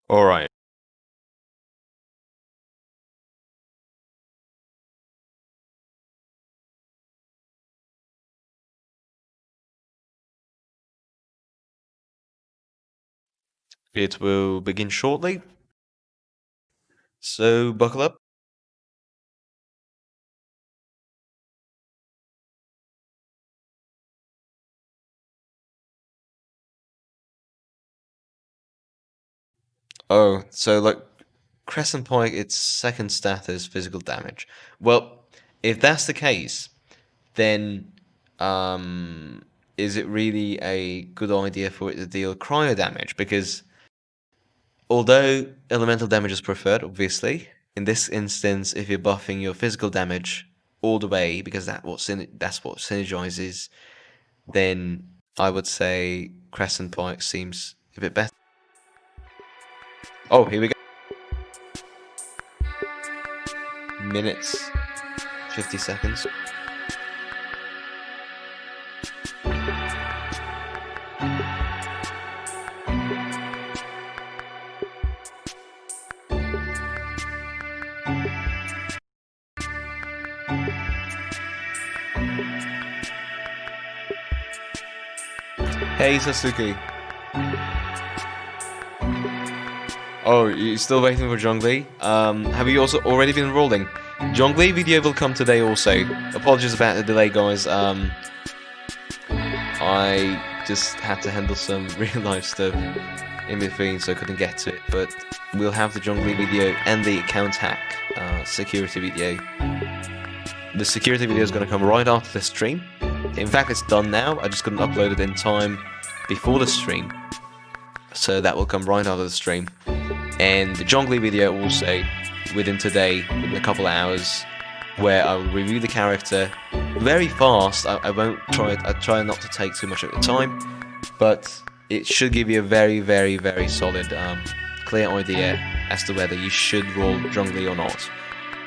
Alright. It will begin shortly. So buckle up. Oh, so like Crescent Point, its second stat is physical damage. Well, if that's the case, then is it really a good idea for it to deal cryo damage? Because although elemental damage is preferred, obviously, in this instance, if you're buffing your physical damage all the way, because that's what synergizes, then I would say Crescent Point seems a bit better. Oh, here we go. Minutes, 50 seconds. Hey Sasuke. Oh, you're still waiting for Zhongli? Have you also already been enrolling? Zhongli video will come today also. Apologies about the delay, guys. I just had to handle some real life stuff in between, so I couldn't get to it. But we'll have the Zhongli video and the account hack security video. The security video is going to come right after the stream. In fact, it's done now. I just couldn't upload it in time before the stream, so that will come right after the stream. And the Zhongli video also within today, within a couple of hours, where I will review the character very fast. I won't try it. I try not to take too much of the time, but it should give you a very, very, very solid, clear idea as to whether you should roll Zhongli or not.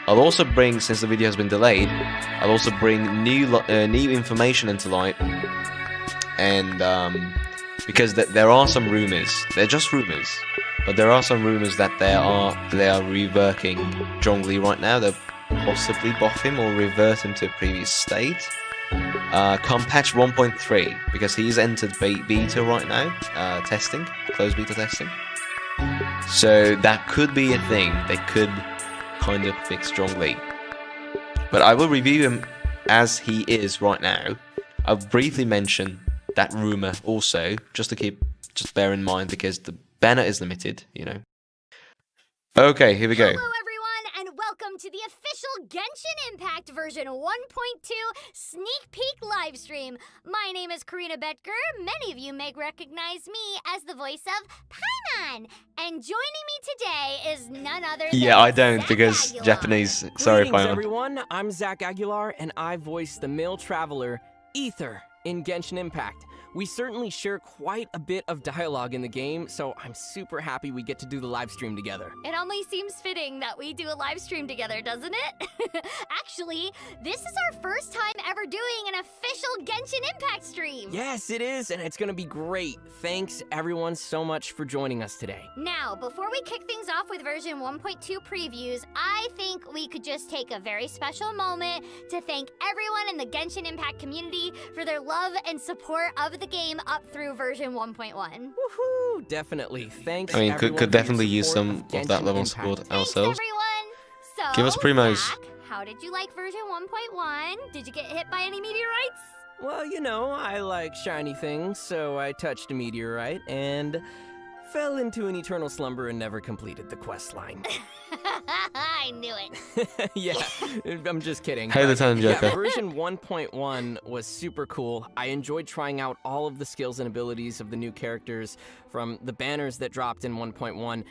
I'll also bring, since the video has been delayed, I'll also bring new information into light, and because there are some rumors, they're just rumors, but there are some rumors that they are reworking Zhongli right now. They'll possibly buff him or revert him to a previous state. Come patch 1.3, because he's entered beta right now, testing, closed beta testing. So that could be a thing. They could kind of fix Zhongli. But I will review him as he is right now. I'll briefly mention that rumor also, just bear in mind, because the banner is limited, you know. Okay, here we go. Hello everyone, and welcome to the official Genshin Impact version 1.2 sneak peek livestream. My name is Karina Betker. Many of you may recognize me as the voice of Paimon. And joining me today is none other than Yeah, I don't, Zach because Aguilar. Japanese. Sorry, Greetings, Paimon. everyone. I'm Zach Aguilar, and I voice the male traveler, Ether, in Genshin Impact. We certainly share quite a bit of dialogue in the game, so I'm super happy we get to do the live stream together. It only seems fitting that we do a live stream together, doesn't it? Actually, this is our first time ever doing an official Genshin Impact stream. Yes, it is, and it's gonna be great. Thanks, everyone, so much for joining us today. Now, before we kick things off with version 1.2 previews, I think we could just take a very special moment to thank everyone in the Genshin Impact community for their love and support of the game up through version 1.1. Woohoo! Definitely. Thanks. I mean, everyone, could for your definitely use support some of that Genshin level of Impact. support Thanks, ourselves. everyone. So, Give us primos. Zach, how did you like version 1.1? Did you get hit by any meteorites? Well, you know, I like shiny things, so I touched a meteorite and fell into an eternal slumber and never completed the quest line. I knew it. Yeah, I'm just kidding. Hey, but Lieutenant yeah, Joker. version 1.1 was super cool. I enjoyed trying out all of the skills and abilities of the new characters from the banners that dropped in 1.1.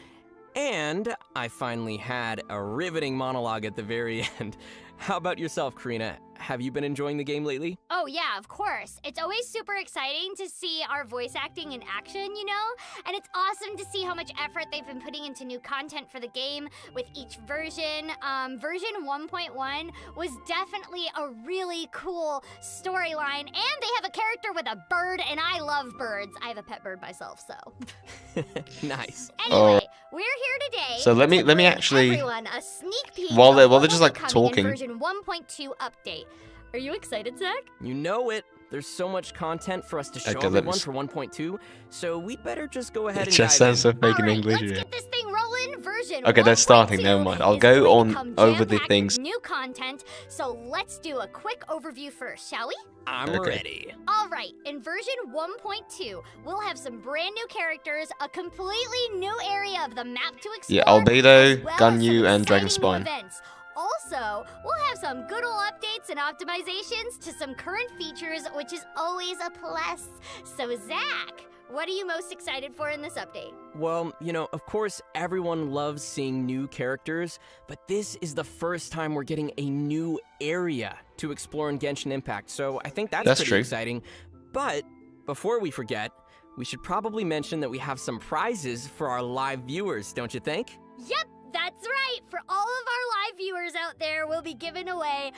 And I finally had a riveting monologue at the very end. How about yourself, Karina? Have you been enjoying the game lately? Oh Oh, yeah, of course. It's always super exciting to see our voice acting in action, you know? And it's awesome to see how much effort they've been putting into new content for the game with each version. Version 1.1 was definitely a really cool storyline, and they have a character with a bird, and I love birds. I have a pet bird myself, so. Nice. Anyway, we're here today. So let me to bring actually, everyone a sneak peek while they're of what just will like be coming talking. in version 1.2 update. Are you excited, Zach? You know it. There's so much content for us to show Okay, let me everyone for 1.2, so we'd better just go ahead It and just dive sounds so in. fake in Alright, English. let's Yeah. get this thing rolling. Version Okay, that's starting. 1.2 Never mind. I'll is go going on to come over the jam-packed things. with new content, so let's do a quick overview first, shall we? I'm Okay. ready. Alright, in version 1.2, we'll have some brand new characters, a completely new area of the map to explore. Yeah, Albedo, as well Gunyu, as and some Dragonspine. exciting new events. Also, we'll have some good old updates and optimizations to some current features, which is always a plus. So, Zach, what are you most excited for in this update? Well, you know, of course, everyone loves seeing new characters, but this is the first time we're getting a new area to explore in Genshin Impact, so I think that's pretty true. exciting. But before we forget, we should probably mention that we have some prizes for our live viewers, don't you think? Yep, that's right. For all of our live viewers out there, we'll be giving away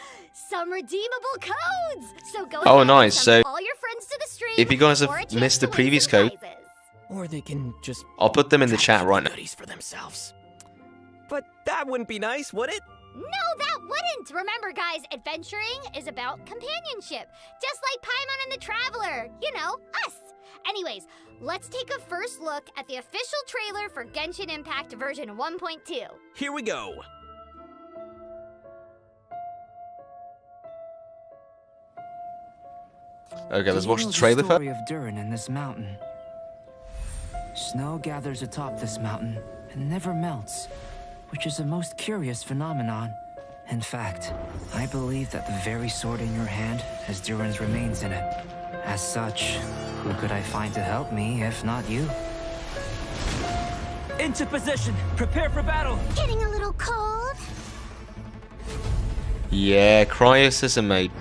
some redeemable codes. So go Oh, ahead nice. and So, send all your friends to the stream. if you guys have for a chance missed to the win previous some code, prizes. Or they can just I'll put them in the track chat down right the now. goodies for themselves. But that wouldn't be nice, would it? No, that wouldn't. Remember, guys, adventuring is about companionship. Just like Paimon and the Traveler. You know, us. Anyways, let's take a first look at the official trailer for Genshin Impact version 1.2. Here we go. Okay, let's Do watch you the know trailer the first. story of Durin in this mountain. Snow gathers atop this mountain and never melts, which is a most curious phenomenon. In fact, I believe that the very sword in your hand has Durin's remains in it. As such, who could I find to help me if not you? Into position! Prepare for battle! Getting a little cold? Yeah, Cryo mate.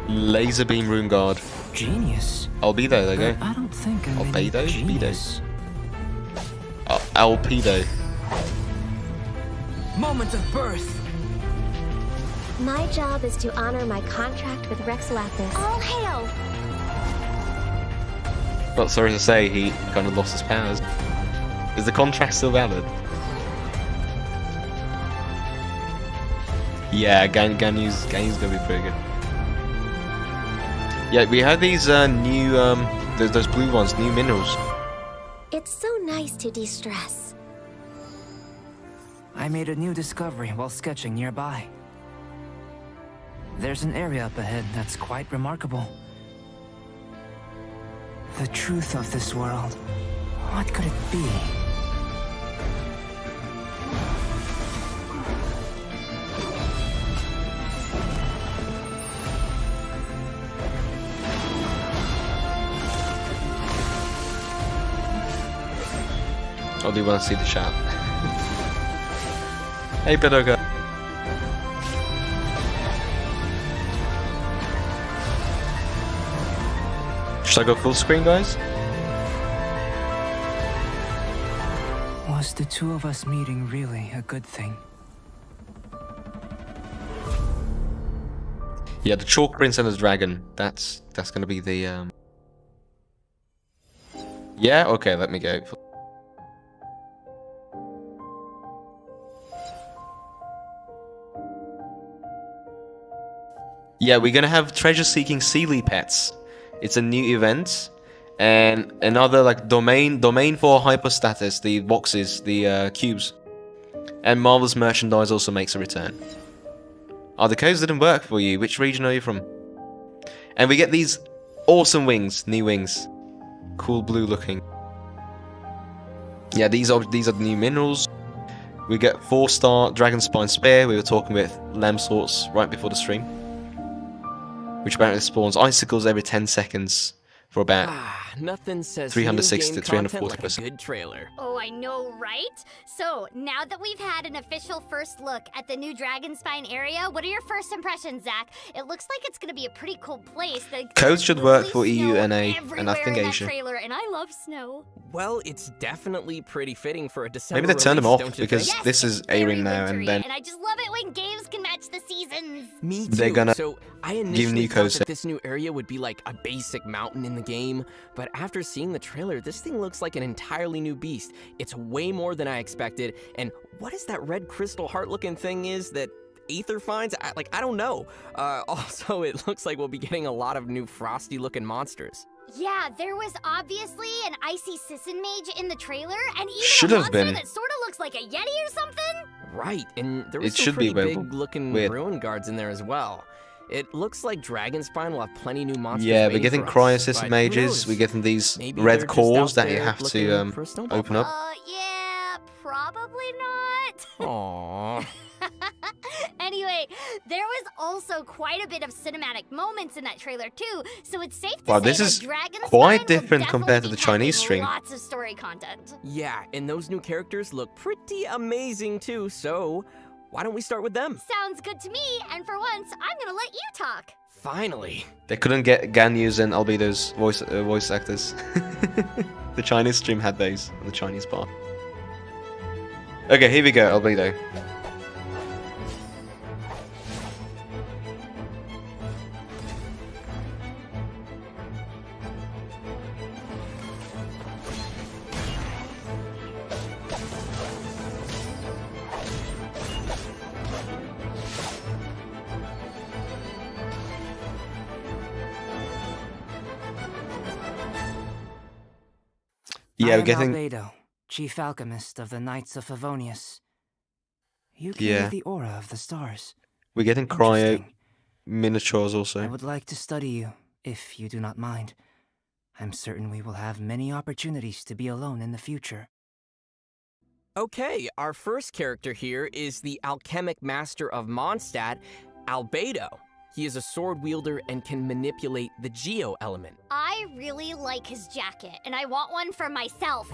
Laser beam rune guard. Genius. Albedo, there you But go. I don't think I'm any Albedo? genius. Alpedo. Moment of birth! My job is to honor my contract with Rex Lapis. All hail! But sorry to say, he kind of lost his powers. Is the contract still valid? Yeah, Ganyu's gonna be pretty good. Yeah, we have these new, those blue ones, new minerals. It's so nice to de-stress. I made a new discovery while sketching nearby. There's an area up ahead that's quite remarkable. The truth of this world. What could it be? Oh, do you want to see the chat? Hey, Bedoga. Should I go full screen, guys? Was the two of us meeting really a good thing? Yeah, the Chalk Prince and the Dragon. That's gonna be the Yeah, okay, let me go. Yeah, we're gonna have treasure-seeking Sealy pets. It's a new event, and another like domain for hypostatus, the boxes, the cubes, and Marvel's merchandise also makes a return. Oh, the codes didn't work for you. Which region are you from? And we get these awesome wings, new wings, cool blue looking. Yeah, these are the new minerals. We get 4-star Dragonspine Spear. We were talking with Lamsorts right before the stream, which apparently spawns icicles every 10 seconds for about Nothing says 360 new to game content like a 340%. good trailer. Oh, I know, right? So, now that we've had an official first look at the new Dragonspine area, what are your first impressions, Zach? It looks like it's gonna be a pretty cool place. Codes should work for EU, snow NA, and I everywhere think in that Asia. trailer, and I love snow. Well, it's definitely pretty fitting for a December Maybe they turned them release, off don't you because think? Yes, this it's is very airing now, wintry, and then I just love it when games can match the seasons. Me too. they're gonna so I give initially new thought codes. that this new area would be like a basic mountain in the game, but after seeing the trailer, this thing looks like an entirely new beast. It's way more than I expected, and what is that red crystal heart-looking thing is that Aether finds? I don't know. Also, it looks like we'll be getting a lot of new frosty-looking monsters. Yeah, there was obviously an icy Sisson mage in the trailer, and even Should a have monster been. that sort of looks like a yeti or something. Right, and there was It some should be pretty available. big-looking Weird. ruin guards in there as well. It looks like Dragonspine will have plenty new monsters. yeah, we're waiting getting for us, cryo-assisted but who mages. knows? We're getting these Maybe red they're just cores out that you there have to looking for a snowball open up. Yeah, probably not. Aww. Anyway, there was also quite a bit of cinematic moments in that trailer too, so it's safe to Wow, say this that is Dragonspine quite will different compared to definitely the be Chinese packing stream. Lots of story content. Yeah, and those new characters look pretty amazing too, so why don't we start with them? Sounds good to me, and for once, I'm gonna let you talk. Finally. They couldn't get Ganyu's and Albedo's voice actors. The Chinese stream had those on the Chinese part. Okay, here we go, Albedo. Yeah, I we're am getting. Albedo, chief alchemist of the Knights of Favonius. You carry Yeah. the aura of the stars. We're getting cryo Interesting. miniatures I also. would like to study you, if you do not mind. I'm certain we will have many opportunities to be alone in the future. Okay, our first character here is the alchemic master of Mondstadt, Albedo. He is a sword wielder and can manipulate the geo element. I really like his jacket, and I want one for myself.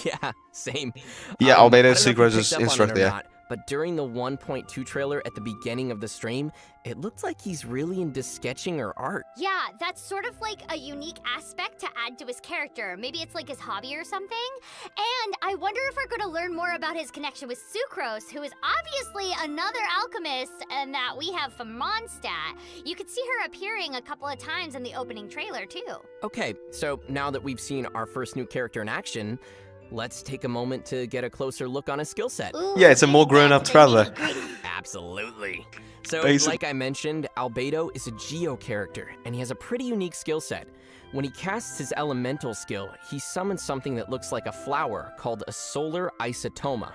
Yeah, same. Yeah, I don't know Albedo if you Sucrose picked is up on it or instructor, yeah. not, but during the 1.2 trailer at the beginning of the stream, it looked like he's really into sketching or art. Yeah, that's sort of like a unique aspect to add to his character. Maybe it's like his hobby or something. And I wonder if we're going to learn more about his connection with Sucrose, who is obviously another alchemist and that we have from Mondstadt. You could see her appearing a couple of times in the opening trailer, too. Okay, so now that we've seen our first new character in action, let's take a moment to get a closer look on his skill set. Ooh, Yeah, it's a more getting grown-up back to the traveler. nitty-gritty. Absolutely. So, Basic- like I mentioned, Albedo is a geo character, and he has a pretty unique skill set. When he casts his elemental skill, he summons something that looks like a flower called a solar isotoma.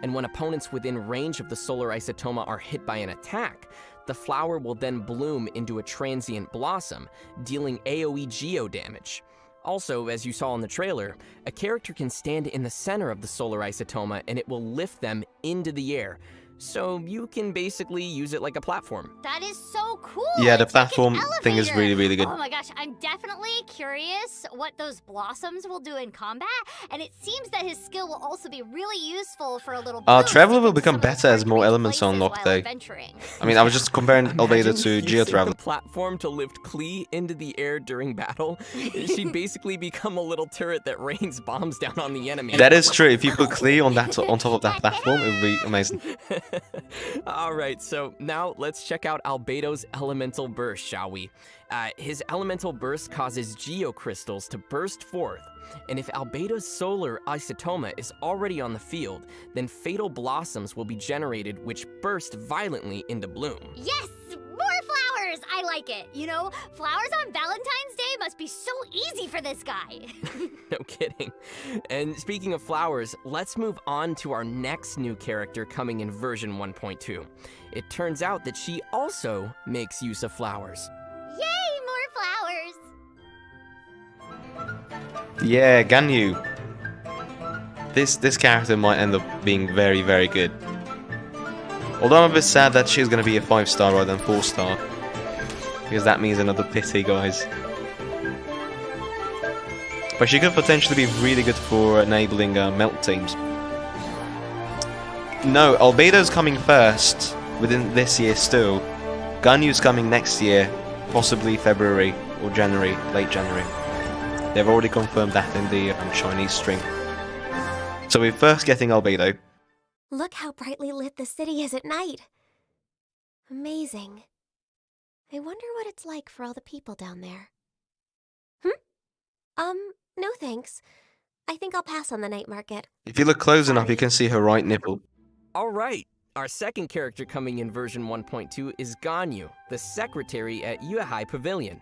And when opponents within range of the solar isotoma are hit by an attack, the flower will then bloom into a transient blossom, dealing AoE geo damage. Also, as you saw in the trailer, a character can stand in the center of the solar isotoma and it will lift them into the air. So you can basically use it like a platform. That is so cool. Yeah, the It's like an platform thing is elevator. really, really good. Oh my gosh, I'm definitely curious what those blossoms will do in combat, and it seems that his skill will also be really useful for a little boost Traveler will into become some of the better as more hard-to-reach elements are places unlocked, while though. adventuring. I mean, I was just comparing Albedo Imagine to using Geo the Traveler. platform to lift Klee into the air during battle. She'd basically become a little turret that rains bombs down on the enemy. That is true. If you put Klee on that on top of that platform, it would be amazing. All right, so now let's check out Albedo's elemental burst, shall we? His elemental burst causes geocrystals to burst forth, and if Albedo's solar isotoma is already on the field, then fatal blossoms will be generated which burst violently into bloom. Yes, more flowers. I like it. You know, flowers on Valentine's Day must be so easy for this guy. No kidding. And speaking of flowers, let's move on to our next new character coming in version 1.2. It turns out that she also makes use of flowers. Yay, more flowers. Yeah, Ganyu. This character might end up being very, very good. Although I'm a bit sad that she's going to be a 5-star rather than 4-star. Because that means another pity, guys. But she could potentially be really good for enabling melt teams. No, Albedo's coming first, within this year still. Ganyu's coming next year, possibly February or January, late January. They've already confirmed that in the Chinese stream. So we're first getting Albedo. Look how brightly lit the city is at night. Amazing. I wonder what it's like for all the people down there. No thanks. I think I'll pass on the night market. If you look close enough, you can see her right nipple. Alright, our second character coming in version 1.2 is Ganyu, the secretary at Yuehai Pavilion.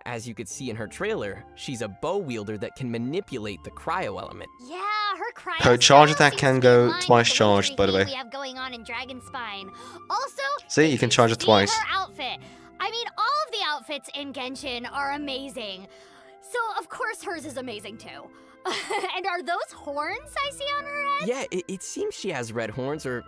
As you could see in her trailer, she's a bow wielder that can manipulate the cryo element. Yeah, her cryo Her charge style attack seems can to be go in line twice with charged, by the way. we have going on in Dragon Spine. Also, See, you can charge it twice. Her outfit. I mean, all of the outfits in Genshin are amazing. So, of course, hers is amazing too. And are those horns I see on her head? Yeah, it seems she has red horns, or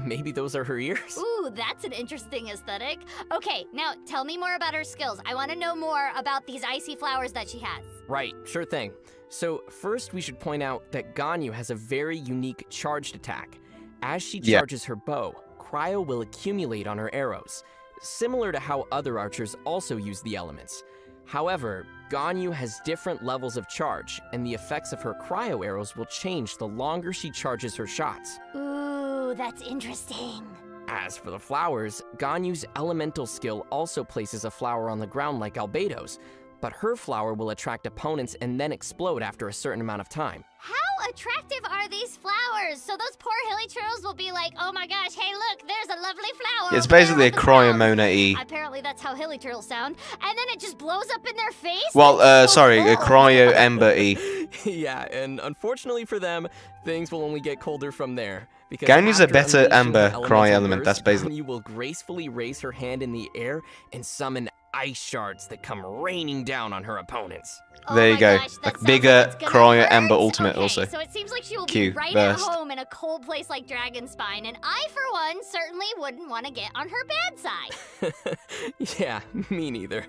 maybe those are her ears. Ooh, that's an interesting aesthetic. Okay, now tell me more about her skills. I want to know more about these icy flowers that she has. Right, sure thing. So first we should point out that Ganyu has a very unique charged attack. As she charges her bow, cryo will accumulate on her arrows, similar to how other archers also use the elements. However, Ganyu has different levels of charge, and the effects of her cryo arrows will change the longer she charges her shots. Ooh, that's interesting. As for the flowers, Ganyu's elemental skill also places a flower on the ground like Albedo's, but her flower will attract opponents and then explode after a certain amount of time. How attractive are these flowers? So those poor hilly turtles will be like, oh my gosh, hey look, there's a lovely flower. It's over there basically a on the ground." Cryomona-y. Apparently that's how hilly turtles sound. And then it just blows up in their face? Well, That's so sorry, a cool. Cryo Ember-y. Yeah, and unfortunately for them, things will only get colder from there. Because Ganyu's a after better unleashing Ember the cryo elemental element, that's burst, basically- Ganyu will gracefully raise her hand in the air and summon ice shards that come raining down on her opponents. Oh There you my go. gosh, that Like sounds bigger it's gonna Cryo hurt. Ember Ultimate Okay, also. So it seems like she will Q, be right burst. at home in a cold place like Dragonspine, and I, for one, certainly wouldn't want to get on her bad side. Yeah, me neither.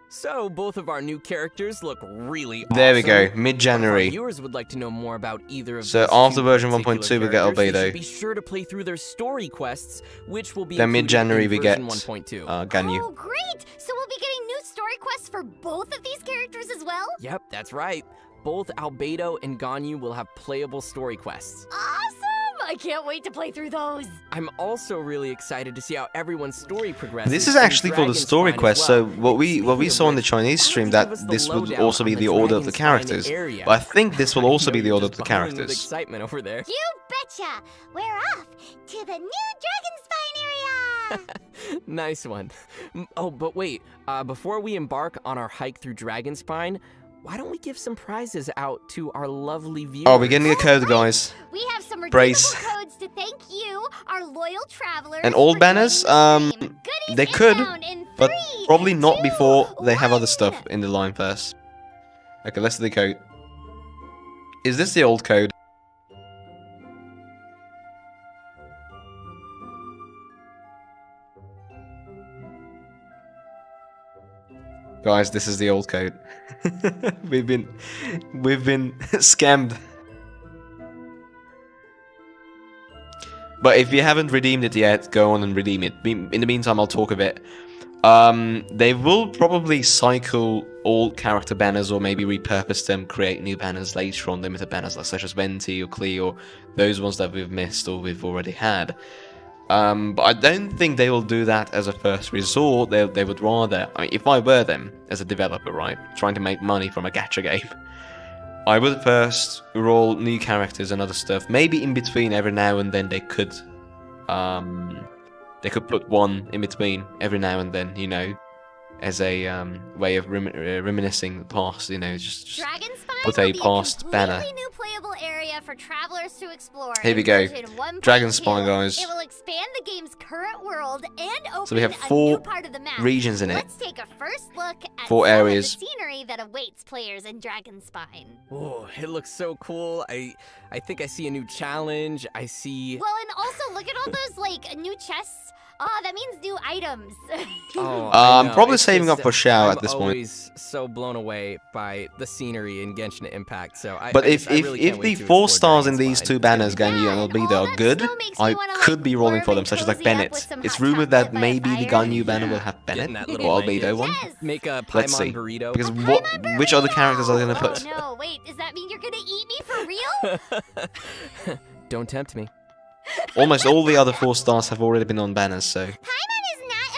So, both of our new characters look really awesome. There we go, If our mid-January. viewers would like to know more about either of So these after two version particular 1.2 we get characters, they Albedo. should be sure to play through their story quests, which will be Then included mid-January in we get version 1.2. Ganyu. Oh, great! So we'll be getting new story quests for both of these characters as well? Yep, that's right. Both Albedo and Ganyu will have playable story quests. Awesome! I can't wait to play through those. I'm also really excited to see how everyone's story progresses. This is in actually for the Dragon story Spine as quest. well. So what we Speaking saw of in the which, Chinese why stream don't you give that us the this would lowdown also be on the order of the Dragon Spine characters. area? But I think this will also I be know the you're order of just the bubbling with characters. excitement over there. You betcha! We're off to the new Dragonspine area! Nice one. Oh, but wait. Before we embark on our hike through Dragonspine, why don't we give some prizes out to our lovely viewers? Oh, we're getting a code, guys. We have some redeemable Brace. codes to thank you, our loyal travelers. And old for banners, joining the stream. Goodies they could, inbound in but 3, probably not 2, before they have other 1. stuff in the line first. Okay, let's do the code. Is this the old code? Guys, this is the old code. we've been scammed. But if you haven't redeemed it yet, go on and redeem it. In the meantime, I'll talk a bit. They will probably cycle old character banners or maybe repurpose them, create new banners later on, limited banners like such as Venti or Klee or those ones that we've missed or we've already had. But I don't think they will do that as a first resort. They would rather, I mean, if I were them as a developer, right, trying to make money from a gacha game, I would first roll new characters and other stuff. Maybe in between every now and then they could put one in between every now and then, you know, as a way of reminiscing the past, you know, just Dragonspine put will a be past a banner. completely new playable area for travelers to explore. Here we in go. version 1.2. Dragonspine, guys. It will expand the game's current world and open So we have a 4 new part of the map. regions in it. Let's take a first look at 4 some areas. of the scenery that awaits players in Dragonspine. Oh, it looks so cool. I think I see a new challenge. I see... Well, and also look at all those like new chests Oh, that means new items. Oh, I I'm know, probably it's saving just up for Shao I'm at this point. always so blown away by the scenery in Genshin Impact. So But I if just- I really can't the wait to 4 explore stars in Dragon's these Spine. two It's gonna banners, be Ganyu Yeah, and and Albedo, all are that good, snow makes me I wanna, could like, be rolling for warm them, and such as like cozy up with Bennett. some It's hot rumored that chocolate by a maybe the fire. Ganyu banner will have Bennett Getting that little or blanket. Albedo one. Yes. Make a Let's Paimon see. burrito. Because Paimon which other burrito! characters are they gonna put? Oh no, wait, does that mean you're gonna eat me for real? Don't tempt me. Almost all the other 4 stars have already been on banners, so... Paimon is not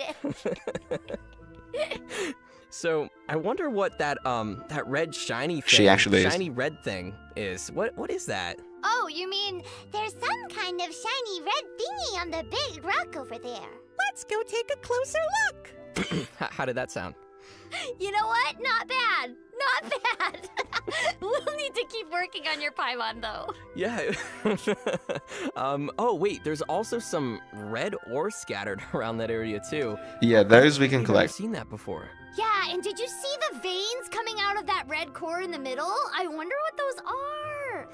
emergency food. So I wonder what that red shiny thing, She actually is. shiny red thing is. What is that? Oh, you mean there's some kind of shiny red thingy on the big rock over there? Let's go take a closer look. How did that sound? You know what? Not bad. Not bad. We'll need to keep working on your Paimon, though. Yeah. Oh wait, there's also some red ore scattered around that area too. Yeah, those we can I've never collect. seen that before. Yeah, and did you see the veins coming out of that red core in the middle? I wonder what those are.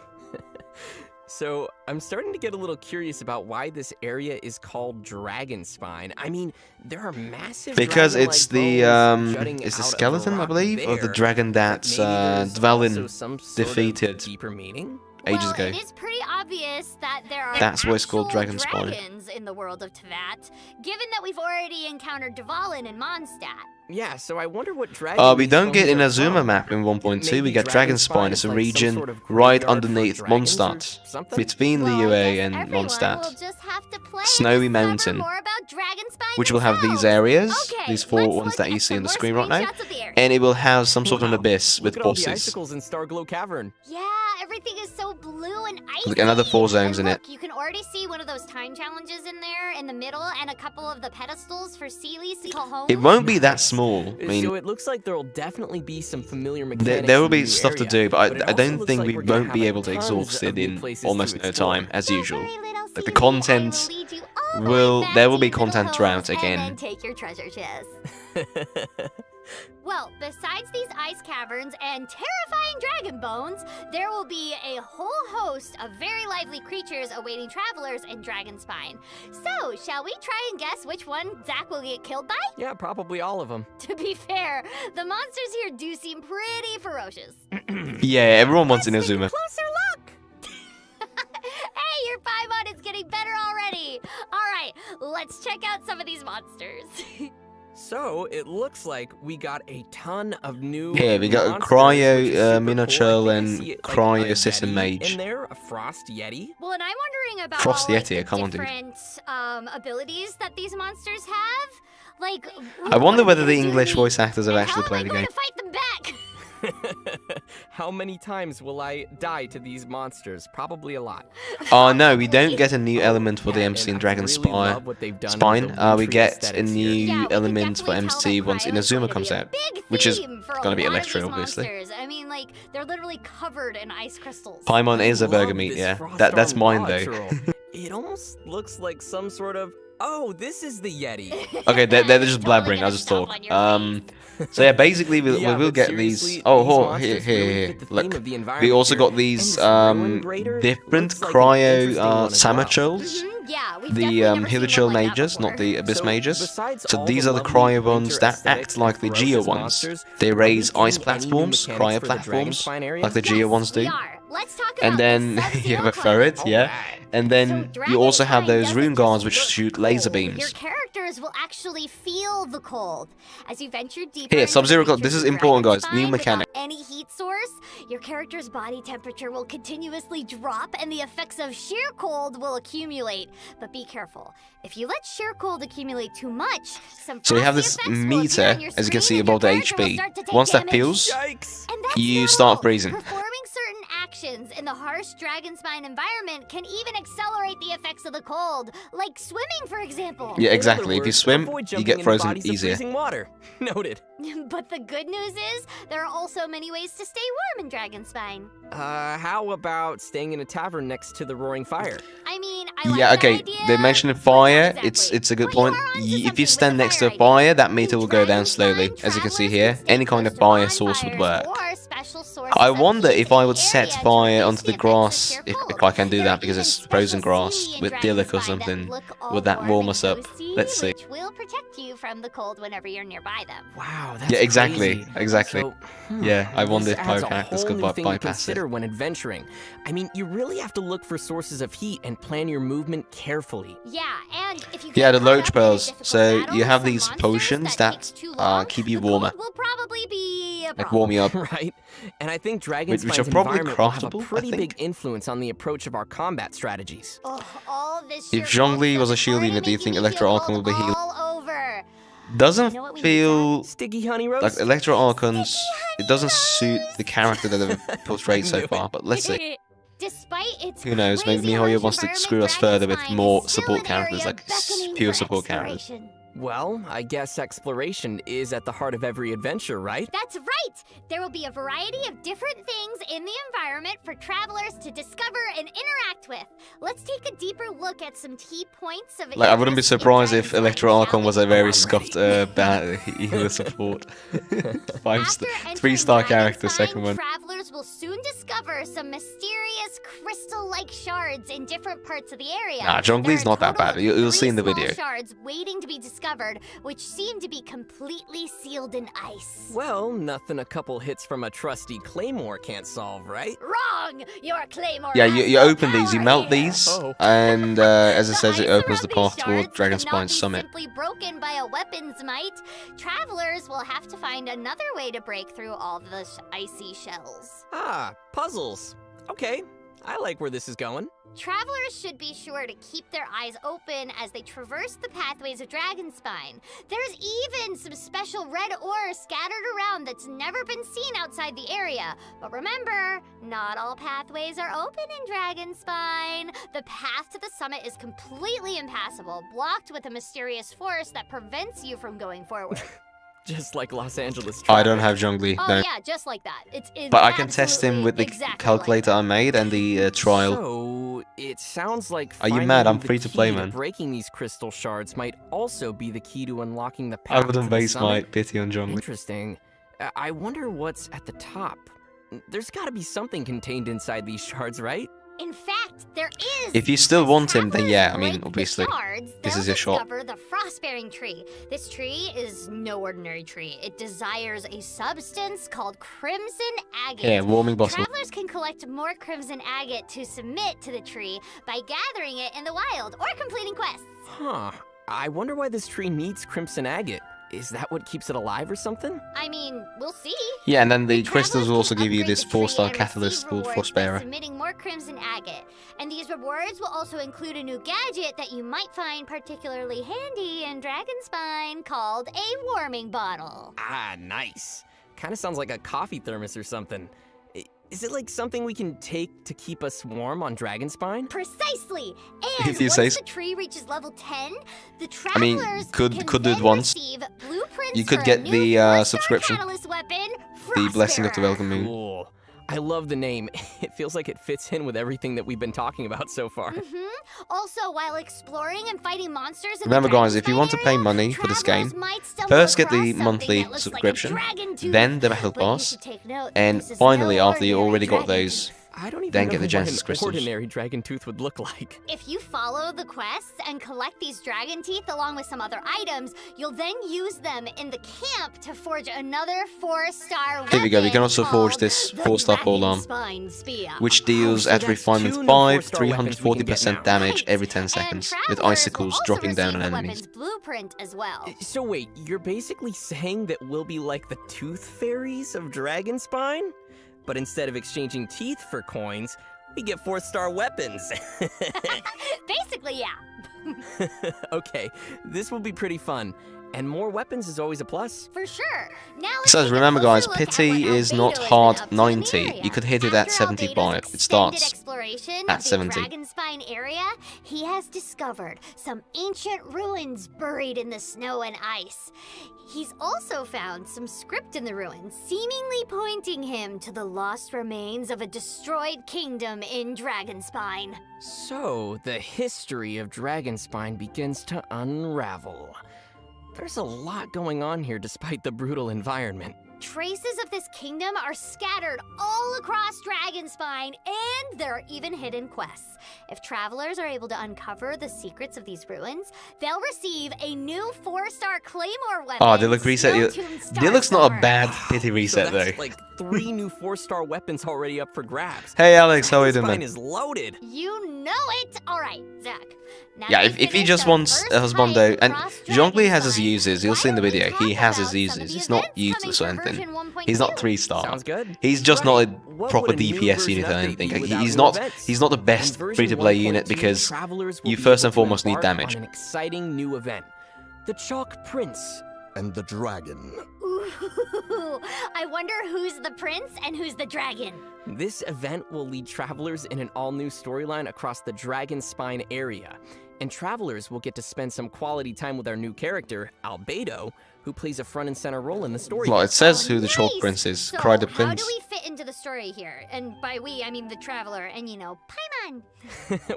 So I'm starting to get a little curious about why this area is called Dragon Spine. I mean, there are massive. Because dragon-like it's the bones jutting it's the out of skeleton, I rock believe, of the there. dragon that's Maybe there's Dwellin also some sort of defeated deeper meaning. ages Well, ago. it is pretty obvious that there are That's why it's called actual Dragon Spawn. dragons in the world of Teyvat, given that we've already encountered Dvalin and Mondstadt. Yeah, so I wonder what dragon. We these don't get bones are Inazuma from. map in 1.2, we Maybe get Dragon Spine. Spine It's is a like some region sort of right graveyard for underneath dragons or Mondstadt, something? between Well, I Liyue guess and everyone will Mondstadt, just have to play Snowy and discover Mountain, more about Dragon Spine which will have these themselves. areas, Okay, these 4 let's ones look that you at see on the some screen more right now, screenshots of the area. and it will have some sort of an Wow, abyss with look at all the bosses. icicles in Starglow Cavern. Yeah, everything is so blue and icy. Look, another 4 zones And in look, it. you can already see one of those time challenges in there in the middle, and a couple of the pedestals for Sealies to call home. It won't be that small. I So mean, it looks like there'll definitely be some familiar mechanics. there will in the be new stuff to area, do, but it I also don't looks think like we we're gonna won't be have able to tons exhaust of it new in places almost to no explore. time, as Don't usual. worry, little Like, the Sealy, content I will lead you all the way back there will to be your little content homes throughout and again. then take your treasure chest. Well, besides these ice caverns and terrifying dragon bones, there will be a whole host of very lively creatures awaiting travelers in Dragon Spine. So, shall we try and guess which one Zack will get killed by? Yeah, probably all of them. To be fair, the monsters here do seem pretty ferocious. Yeah, everyone wants Inazuma. Closer look! Hey, your Paimon is getting better already! Alright, let's check out some of these monsters. So it looks like we got a ton of new. Yeah, we got a monsters, Cryo, which is super Minotaur, cool. I think I and see, Cryo a System Yeti Mage. in there, a Frost Yeti. Well, and I'm wondering about Frost all, like, Yeti, the come on, dude. different abilities that these monsters have. Like, I wonder what whether are the they English doing? voice actors have And actually how played the am I game. going to fight them back? How many times will I die to these monsters? Probably a lot. Oh no, we don't get a new element for the Yeah, MC in and I Dragon really love what they've done with Spine. the We Wintry get a aesthetics new here. Yeah, we can element for definitely tell MC that once Cryo is going Inazuma to comes be a out, big which is theme for a gonna be lot of Electro, these obviously. monsters. I mean, like, they're literally covered in ice crystals. Paimon is a Love burger meat, this yeah. frost That's arm mine log though. troll. It almost looks like some sort of. Oh, this is the Yeti. Okay, they're just Totally blabbering. gonna I'll just stomp talk. on your face. So yeah, basically we Yeah, will but get seriously, these. Oh, these here, monsters here, really here. fit the theme Look, of the we environment also here, got and these this ruin grader different looks like an interesting Cryo one as well. Samachols. Mhm, yeah, we've The definitely never seen Hilichurl one like that mages, not before. the Abyss So, mages. besides So all these the are the lovely cryo ones winter that aesthetics act like the and Geo ferocious ones. monsters, They are we raise getting ice any new platforms, mechanics cryo for the Dragon platforms, Spine area? like the Geo ones do. We are. Let's talk about And then the you have a Sub-Zero ferret, clan. yeah. Alright. And then So you also have Dragonspine those doesn't rune just guards which look shoot laser cold. Your beams. characters will actually feel the cold. As you venture deeper Here, into Sub-Zero the Clock, this creatures is of important, guys. New Dragonspine mechanic. without any heat source, your character's body temperature will continuously drop and the effects of sheer cold will accumulate. But be careful. If you let sheer cold accumulate too much, some So you have frosty this effects will appear meter, on your as you can screen see and your above the character will HP. start to take Once that damage. peels, Yikes! And that's you not start all. freezing. Performing certain actions in the harsh Dragon Spine environment can even accelerate the effects of the cold, like swimming, for example. Yeah, In exactly. other If you words, swim, avoid you jumping get into frozen bodies of easier. freezing water. Noted. But the good news is, there are also many ways to stay warm in Dragon Spine. How about staying in a tavern next to the roaring fire? I mean, I like Yeah, that okay. idea, They mentioned but not fire. exactly. It's a good But point. you are onto If something you with stand the next to a idea. fire, that meter In will go down Dragon slowly. Spine, As you can see travelers here, can stay any kind close of to fire bonfires source would work. or special special sources I of wonder heat if I in would the set area to fire reduce onto the effects of grass, sheer if cold. I can do There that, are because even it's frozen special grass sushi in with dillik or Dragonspine that something. look all Would that warm warm us and up? toasty, Let's see. which will protect you from the cold whenever you're nearby them. Wow, that's Yeah, exactly, crazy. exactly. So, Yeah, I wonder this if adds a pyrocactus whole could new thing to bypass it. consider when adventuring. I mean, you really have to look for sources of heat and plan your movement carefully. Yeah, and if you Yeah, get the caught loach up in a pearls. difficult So battle you with have some these monsters potions that that takes too long, keep you the warmer, cold will probably be a like problem. warm you up. Right? And I think Which Dragonspine's are probably environment will have a craftable, I pretty big think. influence on the approach of our combat strategies. Ugh, all this If sheer cold Zhongli stuff was a is shield already unit, do you making think me Electro feel Archon will be cold healed? all over. Doesn't You know what we need, feel Sticky honey roast? like Electro Archons. It doesn't suit the character that they've portrayed so knew it. far, but let's see. Despite its Who knows, maybe crazy MiHoYo harsh wants to environment, screw us further with Dragonspine more is still support an characters, area like beckoning pure for support characters. exploration. Well, I guess exploration is at the heart of every adventure, right? That's right! There will be a variety of different things in the environment for travelers to discover and interact with. Let's take a deeper look at some key points of Like, I wouldn't be interest in surprised if Dragonspine, Electro shall Archon we? was a very I'm scuffed healer support. After entering 3-star character, Dragonspine, second one. travelers will soon discover some mysterious crystal-like shards in different parts of the area. Nah, Zhongli's There are a not that total bad. of You'll 3 see in the small video. shards waiting to be discovered, which seem to be completely sealed in ice. Well, nothing a couple hits from a trusty claymore can't solve, right? Wrong! Your claymore Yeah, has you no open these, you power melt here. these, Oh. and as it says, it ice opens the around path these toward shards cannot Dragonspine's be summit. simply broken by a weapon's might. Travelers will have to find another way to break through all the icy shells. Ah, puzzles. Okay, I like where this is going. Travelers should be sure to keep their eyes open as they traverse the pathways of Dragonspine. There's even some special red ore scattered around that's never been seen outside the area. But remember, not all pathways are open in Dragonspine. The path to the summit is completely impassable, blocked with a mysterious force that prevents you from going forward. Just like Los Angeles I don't traffic. have Zhongli, Oh no. yeah, just like that. It's But I can test him with the exactly calculator I made and the trial. So, it sounds like Are you finding mad? I'm the free to play, key man. breaking these crystal shards might also be the key to unlocking the path I to wouldn't the base my summit. pity on Zhongli. Interesting. I wonder what's at the top. There's gotta be something contained inside these shards, right? In fact, there is. If you still As want him, then travelers yeah, I break mean, the obviously, shards, this they'll is your shot. discover the frost-bearing tree. This tree is no ordinary tree. It desires a substance called crimson agate. Yeah, warming bottle. Travelers can collect more crimson agate to submit to the tree by gathering it in the wild or completing quests. Huh. I wonder why this tree needs crimson agate. Is that what keeps it alive or something? I mean, we'll see. Yeah, and then the Travelers crystals will also can give you upgrade this the tree 4-star and catalyst receive called rewards by Frostbearer. submitting more crimson agate. And these rewards will also include a new gadget that you might find particularly handy in Dragonspine called a warming bottle. Ah, nice. Kinda sounds like a coffee thermos or something. Is it like something we can take to keep us warm on Dragonspine? Precisely! And If you once say the so. tree reaches level 10, the I mean, travelers could do then it once. receive blueprints You could for a get new the 4-star subscription. catalyst weapon, The Blessing of the Frostbearer. Welcome Moon. Cool. I love the name. It feels like it fits in with everything that we've been talking about so far. Also, while exploring and fighting monsters in Remember the guys, if you Dragonspine want to pay area, money for this travelers game, might stumble first get the across something monthly that looks subscription, like a dragon tooth. then the Battle But you Pass, should take note that and this is finally, no after you ordinary already got dragon those, tooth. I don't even then know get the what Genesis an crystals. ordinary dragon tooth would look like. If you follow the quests and collect these dragon teeth along with some other items, you'll then use them in the camp to forge another 4-star weapon. Here we go, we can also forge called this the 4-star polearm, Dragonspine Spear. which deals so at that's refinement 2 new 5, 4-star weapons we can get 340% now. damage Right. every 10 And seconds, with travelers will icicles also dropping down on receive the enemies. weapon's blueprint as well. So wait, you're basically saying that we'll be like the tooth fairies of Dragonspine? But instead of exchanging teeth for coins, we get 4-star weapons. Basically, yeah. Okay, this will be pretty fun. And more weapons is always a plus. For sure. Now It let's says, take a remember closer guys, look at pity what is Albedo not has been hard up to in the 90. area. You could hit it at After 75. Albedo's It extended starts exploration at of the 70. Dragonspine area, he has discovered some ancient ruins buried in the snow and ice. He's also found some script in the ruins, seemingly pointing him to the lost remains of a destroyed kingdom in Dragonspine. So, the history of Dragonspine begins to unravel. There's a lot going on here despite the brutal environment. Traces of this kingdom are scattered all across Dragonspine, and there are even hidden quests. If travelers are able to uncover the secrets of these ruins, they'll receive a new 4-star Claymore weapon. Oh, they look reset. Snowtomb Star Deluxe not a Sword. bad pity reset So that's though. like 3 new 4-star weapons already up for grabs. Hey Alex, how are you doing, Dragonspine man? is loaded. You know it! Alright, Zach. Now Yeah, that if he we've just finished our wants first a husbando, hike and across Zhongli has his Dragonspine, uses, you'll why see in the don't we video, he talk has about his some of uses. the He's not events useless or coming for anything. version 1.2? He's not 3-star. Sounds good. He's just Right. not a What proper would a new DPS version unit or update anything. be without He's new not. events? He's not the In best version free-to-play unit 1.2, because travelers will you be first able and to foremost need embark damage. on an exciting new event, the Chalk Prince. And the dragon. Ooh, I wonder who's the prince and who's the dragon. This event will lead travelers in an all-new storyline across the Dragonspine area, and travelers will get to spend some quality time with our new character, Albedo, who plays a front and center role in the story. Well, it says Oh, who the Chalk nice. Prince is. So, Cry the how Prince. do we fit into the story here? And by we, I mean the traveler and, you know, Paimon.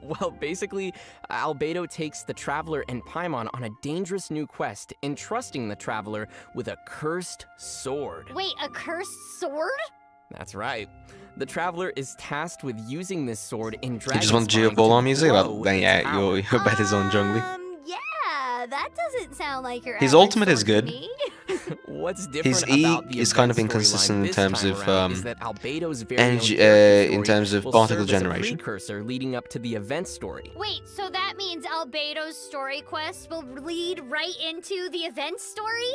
Well, basically, Albedo takes the traveler and Paimon on a dangerous new quest, entrusting the traveler with a cursed sword. Wait, a cursed sword? That's right. The traveler is tasked with using this sword in Dragonspine. You just want to Geobola music? grow Well, then its yeah, power. your bet is on Zhongli. Yeah, that doesn't sound like your His average ultimate is sword to good. me. What's different His E about the is kind of event inconsistent storyline in this terms time of, around is that Albedo's very energy- own character in story terms of will particle serve as a generation. precursor leading up to the event story. Wait, so that means Albedo's story quest will lead right into the event story?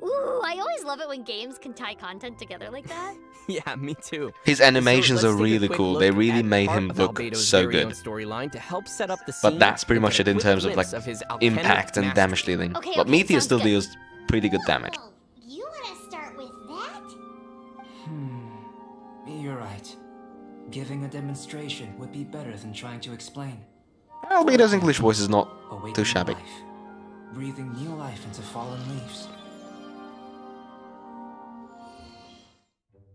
Ooh, I always love it when games can tie content together like that. Yeah, me too. His animations So are let's take a really quick cool. look They really at made part him of look Albedo's so very own good. storyline to help set up the But scene that's pretty and much get it a in quick terms of like glimpse of his alchemic impact and mastery. damage dealing. Okay, But okay, Meteor sounds still good. deals pretty good damage. Oh, you want to start with that? You're right. Giving a demonstration would be better than trying to explain. Albedo's English voice is not Awakening too shabby. life, breathing new life into fallen leaves.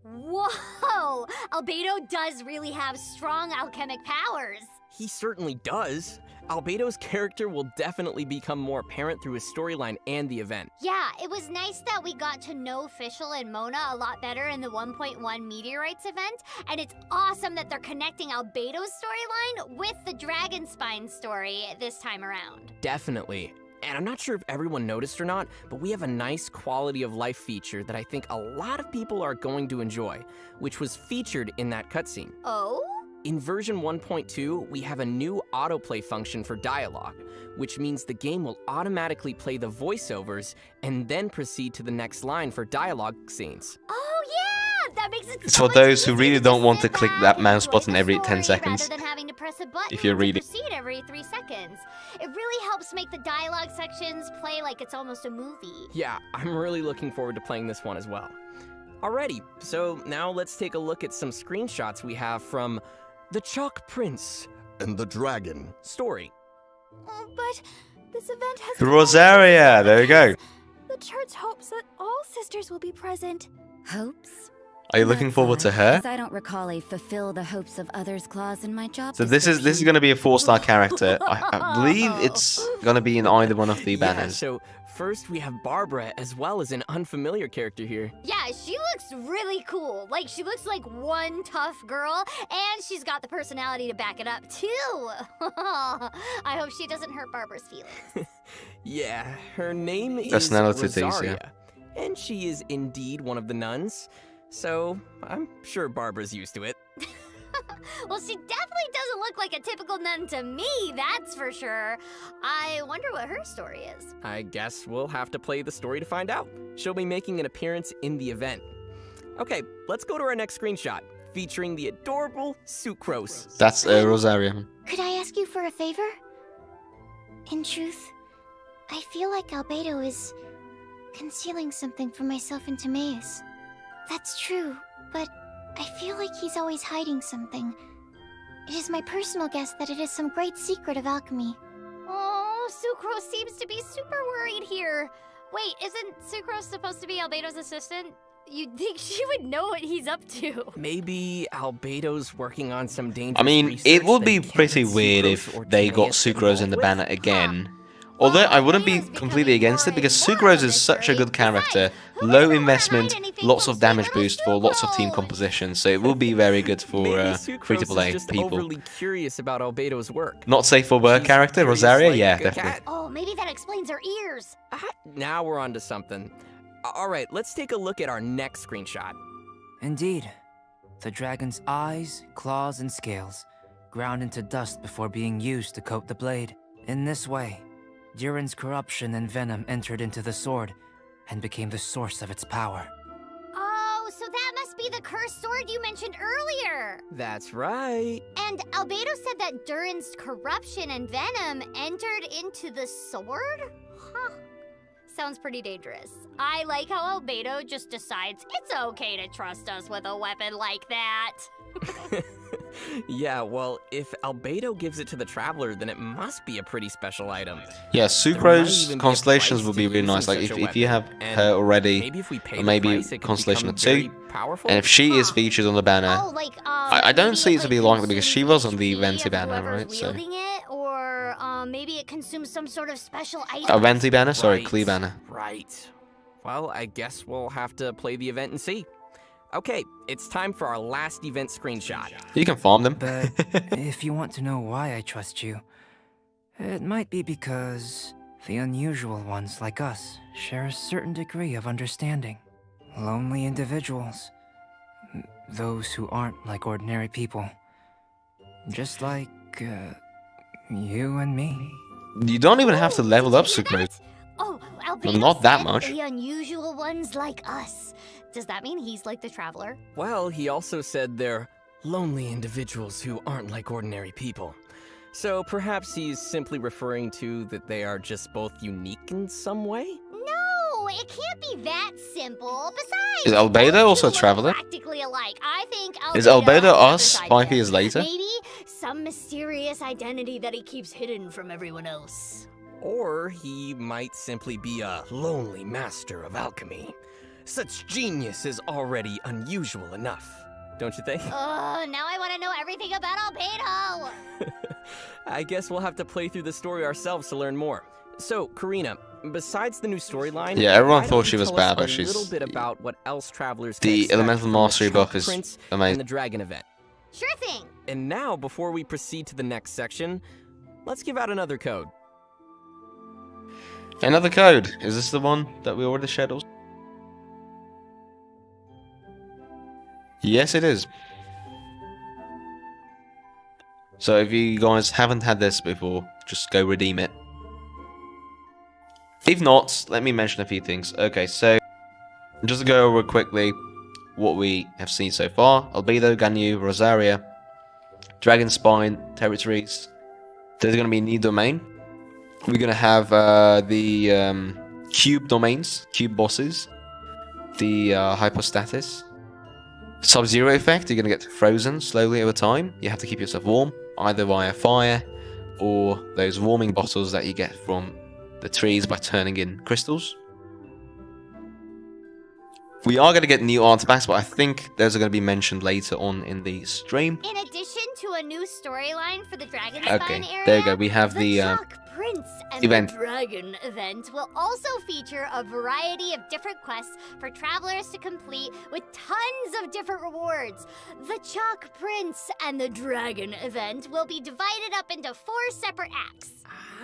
Whoa! Albedo does really have strong alchemic powers. He certainly does. Albedo's character will definitely become more apparent through his storyline and the event. Yeah, it was nice that we got to know Fischl and Mona a lot better in the 1.1 Meteorites event, and it's awesome that they're connecting Albedo's storyline with the Dragonspine story this time around. Definitely. And I'm not sure if everyone noticed or not, but we have a nice quality of life feature that I think a lot of people are going to enjoy, which was featured in that cutscene. Oh? In version 1.2, we have a new autoplay function for dialogue, which means the game will automatically play the voiceovers and then proceed to the next line for dialogue scenes. Oh yeah! That makes it It's so for those much who easier really just don't want to sit click back that and mouse enjoy button the every 10 story seconds. Rather than having to press a button If you're to reading. proceed every 3 seconds. It really helps make the dialogue sections play like it's almost a movie. Yeah, I'm really looking forward to playing this one as well. Alrighty, so now let's take a look at some screenshots we have from the Chalk Prince And the dragon. story. But this event has Rosaria, there you go. The church hopes that all sisters will be present. Hopes? Are you looking forward to her? As I don't recall a fulfill the hopes of others clause in my job So this is description. going to be a 4-star character. I believe it's going to be in either one of the Yeah, banners. so first we have Barbara as well as an unfamiliar character here. Yeah, she looks really cool. Like, she looks like one tough girl, and she's got the personality to back it up, too. I hope she doesn't hurt Barbara's feelings. Yeah, her name is Personality things, yeah. Rosaria, and she is indeed one of the nuns. So I'm sure Barbara's used to it. Well, she definitely doesn't look like a typical nun to me, that's for sure. I wonder what her story is. I guess we'll have to play the story to find out. She'll be making an appearance in the event. Okay, let's go to our next screenshot, featuring the adorable Sucrose. That's Rosaria. Could I ask you for a favor? In truth, I feel like Albedo is concealing something from myself and Timaeus. That's true, but I feel like he's always hiding something. It is my personal guess that it is some great secret of alchemy. Oh, Sucrose seems to be super worried here. Wait, isn't Sucrose supposed to be Albedo's assistant? You'd think she would know what he's up to. Maybe Albedo's working on some dangerous I mean, research it would that be can't pretty let weird Sucrose if or they got Timaeus Sucrose in the involved banner with. again, Although I wouldn't be completely against it because Sucrose is such a good character, low investment, lots of damage boost for lots of team composition, so it will be very good for Maybe Sucrose free-to-play is just people. overly curious about Albedo's work. Not safe for work She's character, curious Rosaria? like Yeah, a definitely. cat. Oh, maybe that explains her ears. Now we're on to something. Alright, let's take a look at our next screenshot. Indeed. The dragon's eyes, claws, and scales ground into dust before being used to coat the blade. In this way, Durin's corruption and venom entered into the sword and became the source of its power. Oh, so that must be the cursed sword you mentioned earlier. That's right. And Albedo said that Durin's corruption and venom entered into the sword? Huh. Sounds pretty dangerous. I like how Albedo just decides it's okay to trust us with a weapon like that. Yeah, well, if Albedo gives it to the Traveler, then it must be a pretty special item. Yeah, There might Sucrose even be a Constellations price would to be really using nice. Like such if a you have weapon, and her already, maybe if we pay or the maybe price, it could Constellation become of 2, very powerful. and if she is Huh. featured on the banner, Oh, like, I don't maybe see it it, to be like, long because she was on the consumes Venti HP banner, of whoever's right? So wielding it, or maybe it consumes some sort of special item. a Venti banner, sorry, Right, Klee banner. Right. Well, I guess we'll have to play the event and see. Okay, it's time for our last event screenshot. You can farm them. But if you want to know why I trust you, it might be because the unusual ones like us share a certain degree of understanding. Lonely individuals. Those who aren't like ordinary people. Just like, you and me. You don't even have to Oh, level did up you hear Sucrose. that? Oh, Albedo not that said much. The unusual ones like us. Does that mean he's like the Traveler? Well, he also said they're lonely individuals who aren't like ordinary people. So perhaps he's simply referring to that they are just both unique in some way? No, it can't be that simple. Besides, Is Albedo those also a two look Traveler? practically alike. I think Is Albedo Albedo has another us side 5 to him. years later? Maybe some mysterious identity that he keeps hidden from everyone else. Or he might simply be a lonely master of alchemy. Such genius is already unusual enough, don't you think? Oh, now I want to know everything about Albedo. I guess we'll have to play through the story ourselves to learn more. So, Karina, besides the new storyline, Yeah, everyone why thought don't she you was tell bad, us but a she's- little bit about what else travelers can The expect elemental from the mastery Chalk buff is Prince amazing. and the Dragon event. Sure thing. And now, before we proceed to the next section, let's give out another code. Another code. Is this the one that we already shared? Also? Yes, it is. So if you guys haven't had this before, just go redeem it. If not, let me mention a few things. Okay, so just to go over quickly what we have seen so far. Albedo, Ganyu, Rosaria, Dragon Spine, territories. There's going to be a new domain. We're going to have the cube domains, cube bosses, the hypostatus. Sub-Zero effect, you're going to get frozen slowly over time. You have to keep yourself warm, either via fire or those warming bottles that you get from the trees by turning in crystals. We are going to get new artifacts, but I think those are going to be mentioned later on in the stream. In addition to a new storyline for the Dragon Okay, Spine area, there you go. We have the Chalk Prince and event. the Dragon event will also feature a variety of different quests for travelers to complete with tons of different rewards. The Chalk Prince and the Dragon event will be divided up into 4 separate acts.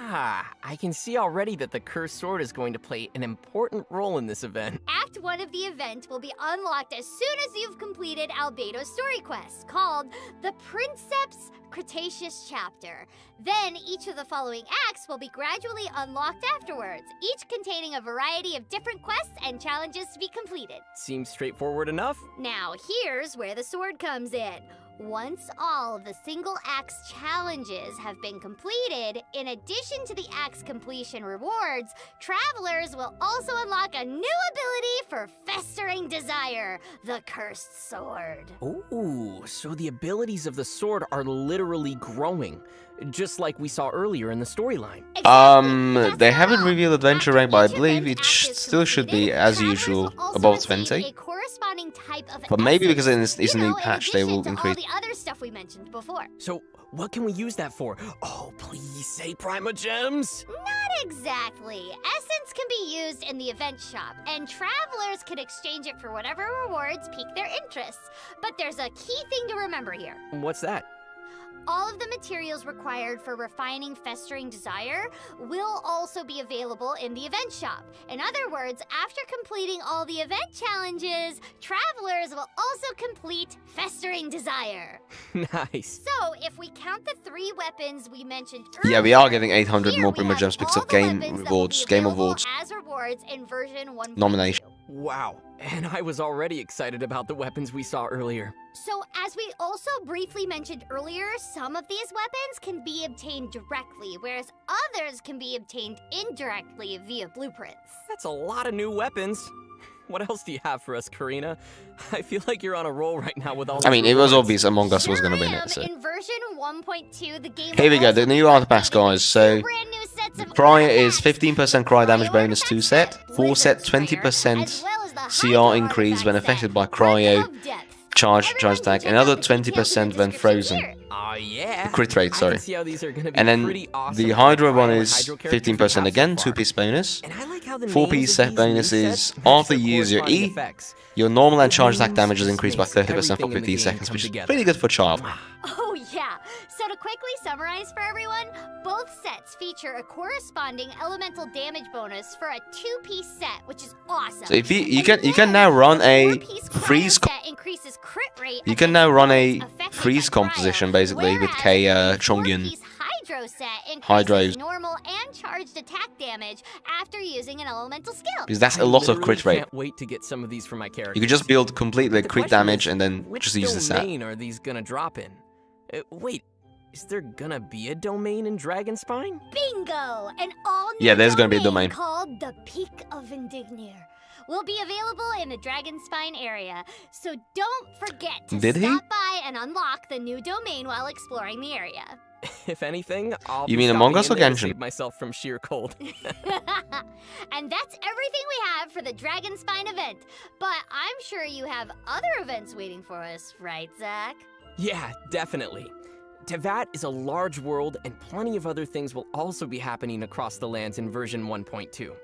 Ah, I can see already that the Cursed Sword is going to play an important role in this event. Act 1 of the event will be unlocked as soon as you've completed Albedo's story quest, called the Princeps Cretaceous Chapter. Then each of the following acts will be gradually unlocked afterwards, each containing a variety of different quests and challenges to be completed. Seems straightforward enough. Now, here's where the sword comes in. Once all of the single act's challenges have been completed, in addition to the act's completion rewards, travelers will also unlock a new ability for festering desire, the Cursed Sword. Ooh, so the abilities of the sword are literally growing, just like we saw earlier in the storyline. Exactly. They That's haven't all. revealed adventure After rank, but I each believe event it act is still should be, completed, as travelers usual, will also above receive 20. a corresponding type of But maybe because essence, it's a new in patch, they will addition to increase. all the other stuff we mentioned before. So, what can we use that for? Oh, please say Prima Gems! No, Not exactly. Essence can be used in the event shop, and travelers can exchange it for whatever rewards pique their interests. But there's a key thing to remember here. What's that? All of the materials required for refining Festering Desire will also be available in the event shop. In other words, after completing all the event challenges, travelers will also complete Festering Desire. Nice. So, if we count the 3 weapons we mentioned earlier, Yeah, we are getting 800 here more we Primo have Gems because all of the game weapons that will rewards, be game available awards, as rewards in version 1.2. nomination. Wow. And I was already excited about the weapons we saw earlier. So, as we also briefly mentioned earlier, some of these weapons can be obtained directly, whereas others can be obtained indirectly via blueprints. That's a lot of new weapons. What else do you have for us, Karina? I feel like you're on a roll right now with all I these mean, it was rewards. obvious Among Us was Sure going to win am. it, so. In version 1.2, the game Here we will go, also the new be artifact, updated guys. So, with 2 brand new sets of Cryo is artifacts. 15% cry damage Cryo bonus 2 set, artifact 4 set Blizzard Slayer, 20% as well as the CR Hydro increase when artifact affected set, by Breath cryo, of Depth. charge Everyone can attack, check another out the details in 20% the when description frozen. here. Oh, yeah. Crit rate, I sorry. can see how these are going to be And then pretty awesome the for Hydra Cryo one and is Hydro characters we 15% have again, so 2-piece bonus. And I like how the 4-piece names of set these new bonus is sets match after their you use your corresponding E, effects. your normal and It charge attack means damage is this increased by makes 30% for everything in the 15 game seconds, come which is together. pretty good for child. Oh yeah, so to quickly summarize for everyone, both sets feature a corresponding elemental damage bonus for a 2-piece set, which is awesome. So if you And can then now run the a 4-piece cryo freeze set increases crit rate you can against now run a opponents affected by freeze cryo, composition basically with whereas K the Chongyun. 4-piece Hydro set increases Hydros. normal and charged attack damage after using an elemental skill. Because that's I a lot of literally crit rate. Can't wait to get some of these for my character. You could just build completely The crit question damage is, and then which just use the set. domain are these gonna drop in? Wait, is there gonna be a domain in Dragonspine? Bingo! An all-new Yeah, there's gonna be a domain. called the Peak of Indignir. Will be available in the Dragonspine area, so don't forget to Did he? stop by and unlock the new domain while exploring the area. If anything, I'll You be mean Among stopping Us in or there to Genshin? save myself from sheer cold. And that's everything we have for the Dragonspine event. But I'm sure you have other events waiting for us, right, Zach? Yeah, definitely. Tevat is a large world, and plenty of other things will also be happening across the lands in version 1.2.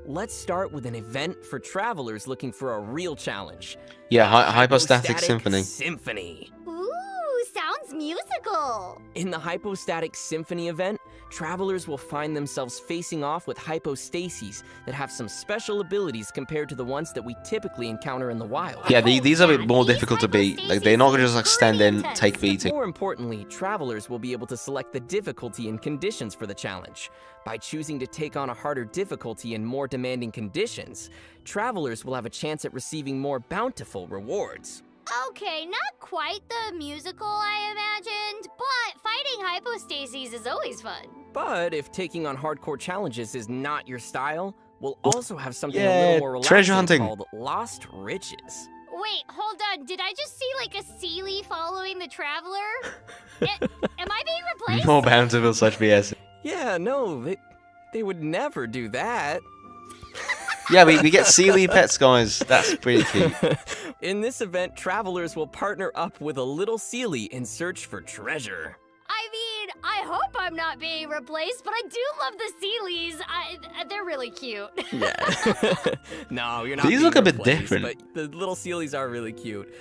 Let's start with an event for travelers looking for a real challenge. Yeah, Hypostatic Symphony. Symphony. Ooh, sounds musical. In the Hypostatic Symphony event, travelers will find themselves facing off with hypostases that have some special abilities compared to the ones that we typically encounter in the wild. Yeah, these are a bit more These difficult to beat. Like, hypostases they're not gonna seem just like stand pretty in, intense. take beating. More importantly, travelers will be able to select the difficulty and conditions for the challenge. By choosing to take on a harder difficulty and more demanding conditions, travelers will have a chance at receiving more bountiful rewards. Okay, not quite the musical I imagined, but fighting hypostases is always fun. But if taking on hardcore challenges is not your style, we'll also have something a Yeah, little more relaxing treasure hunting. called Lost Riches. Wait, hold on. Did I just see like a Sealy following the traveler? Am I being replaced? More bountiful such BS. Yeah, no, they would never do that. Yeah, we get Sealy pets, guys. That's pretty cute. In this event, travelers will partner up with a little Sealy in search for treasure. I mean, I hope I'm not being replaced, but I do love the Sealies. They're really cute. Yeah. No, you're not. These being look a bit replaced, different. But the little Sealies are really cute.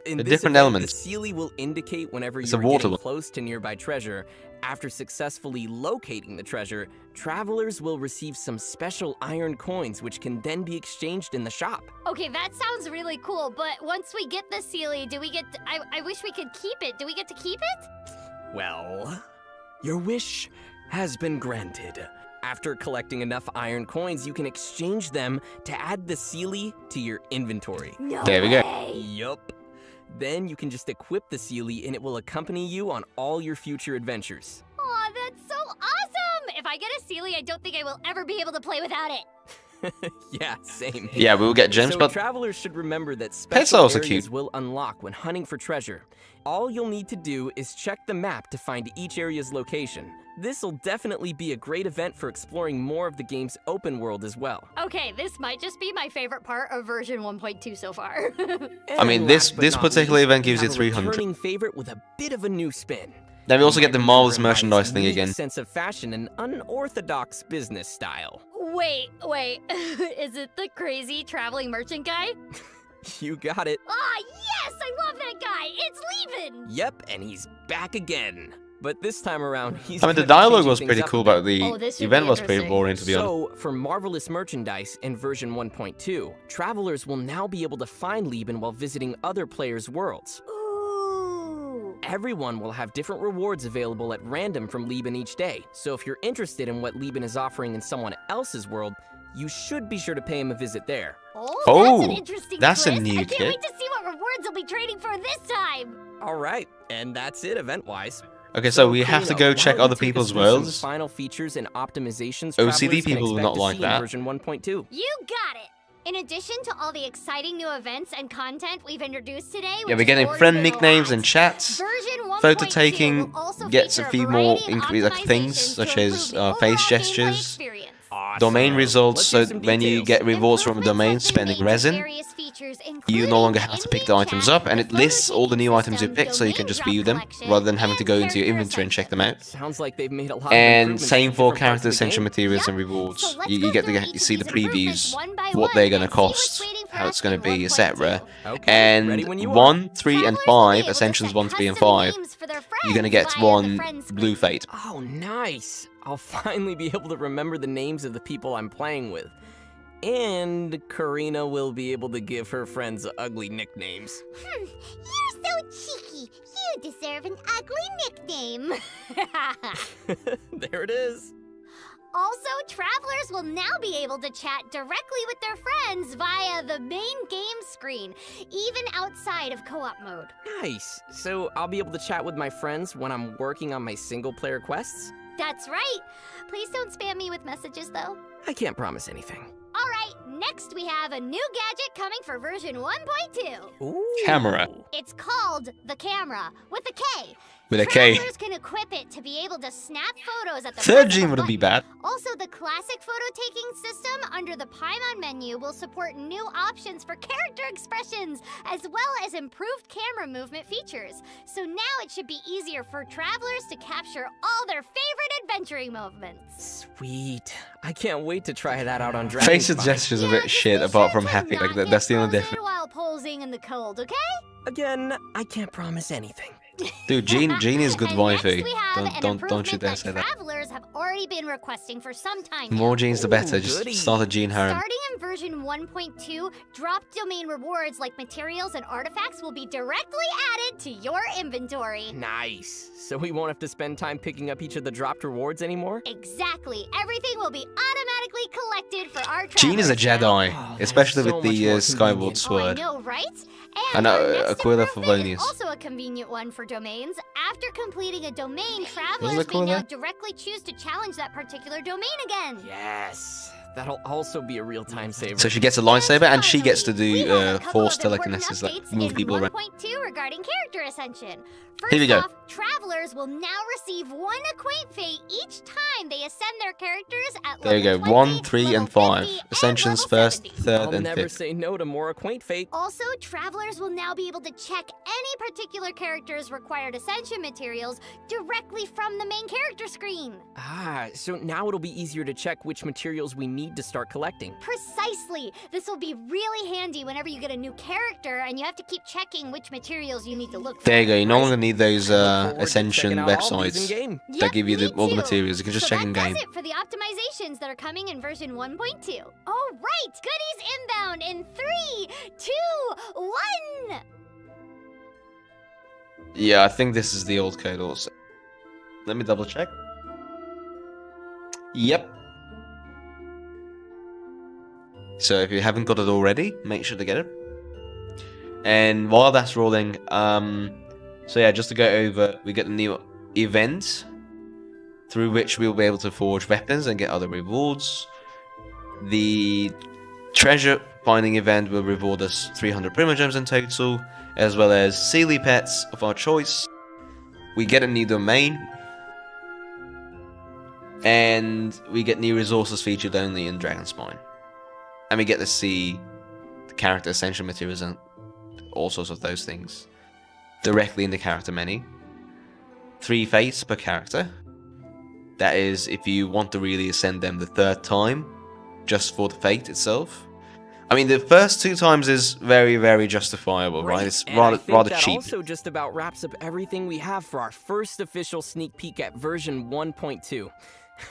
In They're this different event, elements. The Sealy will indicate whenever It's a you're water getting one. close to nearby treasure. After successfully locating the treasure, travelers will receive some special iron coins, which can then be exchanged in the shop. Okay, that sounds really cool, but once we get the Sealy, do we get... I wish we could keep it. Do we get to keep it? Well, your wish has been granted. After collecting enough iron coins, you can exchange them to add the Sealy to your inventory. No There we go. way. Yup. Then you can just equip the Sealy and it will accompany you on all your future adventures. Aw, that's so awesome! If I get a Sealy, I don't think I will ever be able to play without it. Yeah, same. Yeah, we will get gems, So but travelers should remember that Pets special are also areas cute. will unlock when hunting for treasure. All you'll need to do is check the map to find each area's location. This'll definitely be a great event for exploring more of the game's open world as well. Okay, this might just be my favorite part of version 1.2 so far. I mean, And this last but this not particular least, event we gives you have a 300. returning favorite with a bit of a new spin. Then we also You get the might marvelous remember him by merchandise his thing unique again. sense of fashion and unorthodox business style. Wait. Is it the crazy traveling merchant guy? You got it. Ah, yes! I love that guy! It's Levin! Yep, and he's back again. But this time around, he's I mean, the gonna be dialogue changing was things pretty up a cool, bit. but the Oh, this should event be was pretty interesting. boring, to be honest. So, for marvelous merchandise in version 1.2, travelers will now be able to find Lieben while visiting other players' worlds. Ooh! Everyone will have different rewards available at random from Lieben each day, so if you're interested in what Lieben is offering in someone else's world, you should be sure to pay him a visit there. Oh, that's an interesting that's a twist. new I can't kid. wait to see what rewards I'll be trading for this time! Alright, and that's it event-wise. Okay, so we have to Karina, go why check don't you other take us people's through some worlds. Final features and optimizations OCD travelers can people will expect not to like see in that. version 1.2. You got it! In addition to all the exciting new events and content we've introduced today, Yeah, which we're has getting already friend been a nicknames lot, and chats. version 1.2 Photo taking will also gets a feature few more variety of things, optimizations such to as improve the face overall gameplay gestures, experience. domain results, Let's so hear some when you details. get rewards from a Improvements domain have been spending made to resin, various features, you including no longer the have to pick in-game the items chat, up, and the it lists all the new photo items you taking picked, so you system, can just domain view them, drop rather than having to go collection, into your and inventory and check them out. Sounds like they've made a lot of And improvements same to for different character parts of the essential game. materials and Yep. rewards. So let's You go get through to each of see the these improvements previews, one by what one they're gonna and see what's cost, waiting for how us it's gonna in be, 1.2. etc. Okay, ready And when you are. 1, 3, and Travelers will be 5, able to Ascensions set 1, 3, and custom 5, names for their you're gonna friends get via the one friends Blue screen. Fate. Oh, nice. I'll finally be able to remember the names of the people I'm playing with. And Karina will be able to give her friends ugly nicknames. You're so cheeky. You deserve an ugly nickname. There it is. Also, travelers will now be able to chat directly with their friends via the main game screen, even outside of co-op mode. Nice. So I'll be able to chat with my friends when I'm working on my single-player quests? That's right. Please don't spam me with messages, though. I can't promise anything. All right, next we have a new gadget coming for version 1.2. Ooh. Camera. It's called the camera, with a K. With a K. Travelers can equip it to be able to snap photos at the Third press of gene a wouldn't be button. bad. Also, the classic photo-taking system under the Paimon menu will support new options for character expressions, as well as improved camera movement features. So now it should be easier for travelers to capture all their favorite adventuring moments. Sweet. I can't wait to try that out on Dragon. Facial gestures a Yeah, bit just shit, be apart sure from to happy. not Like get that's the only frozen difference. while posing in the cold, okay? Again, I can't promise anything. Dude, Gene is good And waifu. next we have an Don't you dare improvement say that. travelers have already been requesting for some time The now. more genes, the better. Ooh, Just goody. start a gene harem. Starting in version 1.2, drop domain rewards like materials and artifacts will be directly added to your inventory. Nice. So we won't have to spend time picking up each of the dropped rewards anymore? Exactly. Everything will be automatically collected for our travelers. Gene is a now. Jedi, Oh, that especially is so with much the more Skyward convenient. Sword. Oh, I know, right? I And know, our next Aquila improvement is Favonius. also a convenient one for domains. After completing a domain, Wasn't travelers that cool may now there? directly choose to challenge that particular domain again. Yes. That'll also be a real time saver. So she gets a lightsaber, and she gets to Finally, we do have a couple force of important telekinesis, like updates move in people around. 1.2 regarding character ascension. First Here we go. off, travelers will now receive one acquaint fate each time they ascend their characters at There you level go, 20, 1, 3, level and 5. 50, and Ascensions level first, 70. third, I'll and never fifth. say no to more acquaint fate. Also, travelers will now be able to check any particular character's required ascension materials directly from the main character screen. Ah, so now it'll be easier to check which materials we need to start collecting. Precisely. This will be really handy whenever you get a new character and you have to keep checking which materials you need to look for. There you go, you no longer need those I look forward to Ascension checking out all these websites in-game. Yep, that give you me all the too. materials. You can just So check in game. That's it for the optimizations that are coming in version 1.2. All right, goodies inbound in 3, 2, 1. Yeah, I think this is the old code also. Let me double check. Yep. So if you haven't got it already, make sure to get it. And while that's rolling, so yeah, just to go over, we get a new event through which we'll be able to forge weapons and get other rewards. The treasure finding event will reward us 300 Primogems in total, as well as Sealy pets of our choice. We get a new domain, and we get new resources featured only in Dragonspine. And we get to see the character essential materials and all sorts of those things directly in the character menu. 3 fates per character. That is, if you want to really ascend them the 3rd time, just for the fate itself. I mean, the first 2 times is very, very justifiable, right? It's And I think rather that cheap. also just about wraps up everything we have for our first official sneak peek at version 1.2.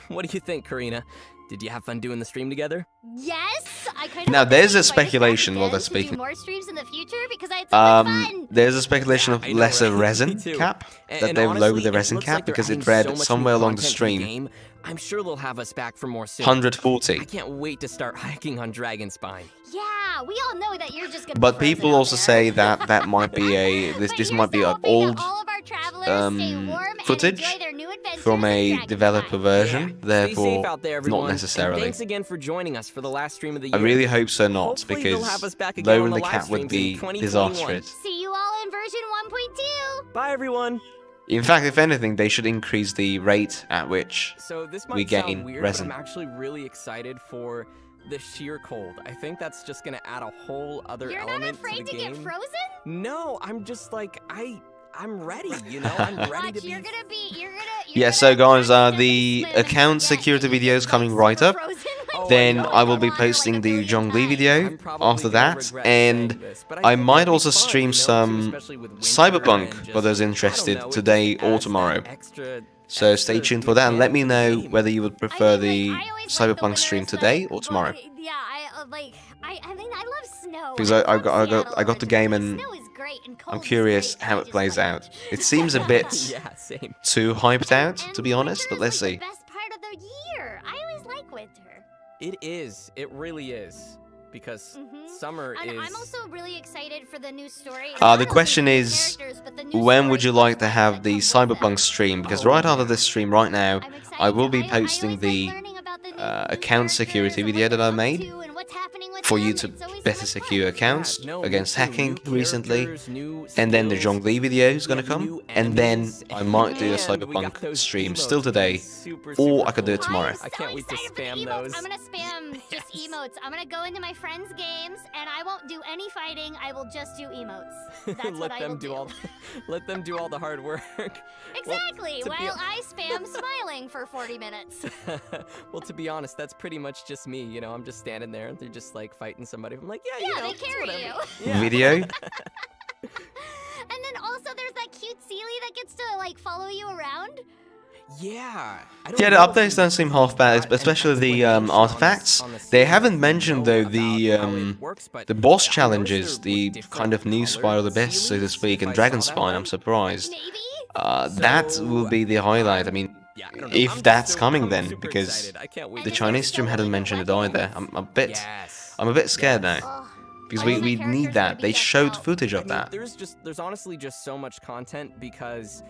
What do you think, Karina? Did you have fun doing the stream together? Yes, I kind of. Now, there's a speculation while they're Do speaking. more streams in the future because I had so much fun. There's a speculation of I know, lesser right? Me resin too. cap, And that they've honestly, lowered the it resin looks cap like they're because it adding read so much somewhere new along the content to stream game. I'm sure they'll have us back for more soon. 140. I can't wait to start hiking on Dragon Spine. Yeah, we all know that you're just gonna. But be people frozen out also there. say that that might be a this But might be here's an to hoping that old all of our travelers stay warm and footage enjoy their new adventures from in a Dragon developer Spine. version, Stay therefore safe out there, everyone. not And necessarily. thanks again for joining us for the last stream of the I year. really hope so not, Hopefully they'll have us because back again on lowering the the live cap would streams in be 2021. disastrous. See you all in version 1.2. Bye, everyone. In fact, if anything, they should increase the rate at which So this might we sound gain weird, resin. but I'm actually really excited for the sheer cold. I think that's just gonna add a whole other You're not element afraid to to the get game. frozen? No, I'm just like I'm ready. You know, I'm ready Watch, to be. you're gonna be. You're gonna. Yeah, so guys, the account security video is coming right up. Then I will be posting the Zhongli video I'm probably after gonna that, regret and saying this, but I think might it'll be also fun, stream you know, some especially with winter Cyberpunk and for those just, I don't interested know, it today just or adds tomorrow. that extra So stay tuned for that and let me know game. whether you would prefer the Cyberpunk stream today or tomorrow. Yeah, I mean, I love snow. Because I'm I from got Seattle the game and Snow is great and cold I'm is curious great, how I it just plays like out. It seems a bit Yeah, same. too hyped out, And to be honest, winter but let's is, like, see. the best part of the year. I always like winter. It is. It really is. Because summer And is. I'm also really excited for the new story. The Not only question the new is, characters, but the new when would you story like to that have the comes with them. Cyberpunk stream? Because right after this stream right now, I'm excited I will to- be I posting always the like learning about the new account characters security and video what that they're I up made to and what's happening with for you them. to It's always better so much secure fun. accounts No, me against too. hacking New recently. characters, new And then the skills. Zhongli video is gonna We have come, new and then enemies, I might do a and we got Cyberpunk those stream emotes, still which today, is super, or super I could do it cool. tomorrow. I'm so I can't wait to excited for the spam emotes. those. I'm gonna spam just emotes. I'm gonna go into my friends' games and I won't do any fighting. I will just do emotes. That's what let I them will do do. all let them do all the hard work. Exactly. to be While hon- I spam smiling for 40 minutes. Well, to be honest, that's pretty much just me. You know, I'm just standing there. They're just like fighting somebody. I'm like, yeah, you Yeah, know, they it's carry whatever. you. Yeah. Video? And then also there's that cute Sealy that gets to like follow you around. Yeah. I don't Yeah, the know if updates we don't seem half bad, got an especially the explanation artifacts. on the They scene. haven't I mentioned know though the about how it works, but the boss I noticed challenges, there were the different kind of new Spire of the colored Best, so to Sealies, speak, if and I Dragon saw that Spine. I'm right. surprised. Maybe. That So, will be the highlight. I mean, Yeah, I don't know. if I'm that's so- coming I'm then, super because excited. I can't wait And the then to- Chinese there's stream so hadn't many mentioned it weapons. either. Yes. I'm a bit scared Yes. now. Ugh. Because All we of my need characters are that. gonna be They decked showed out. footage I of mean, that. there's honestly just so much content because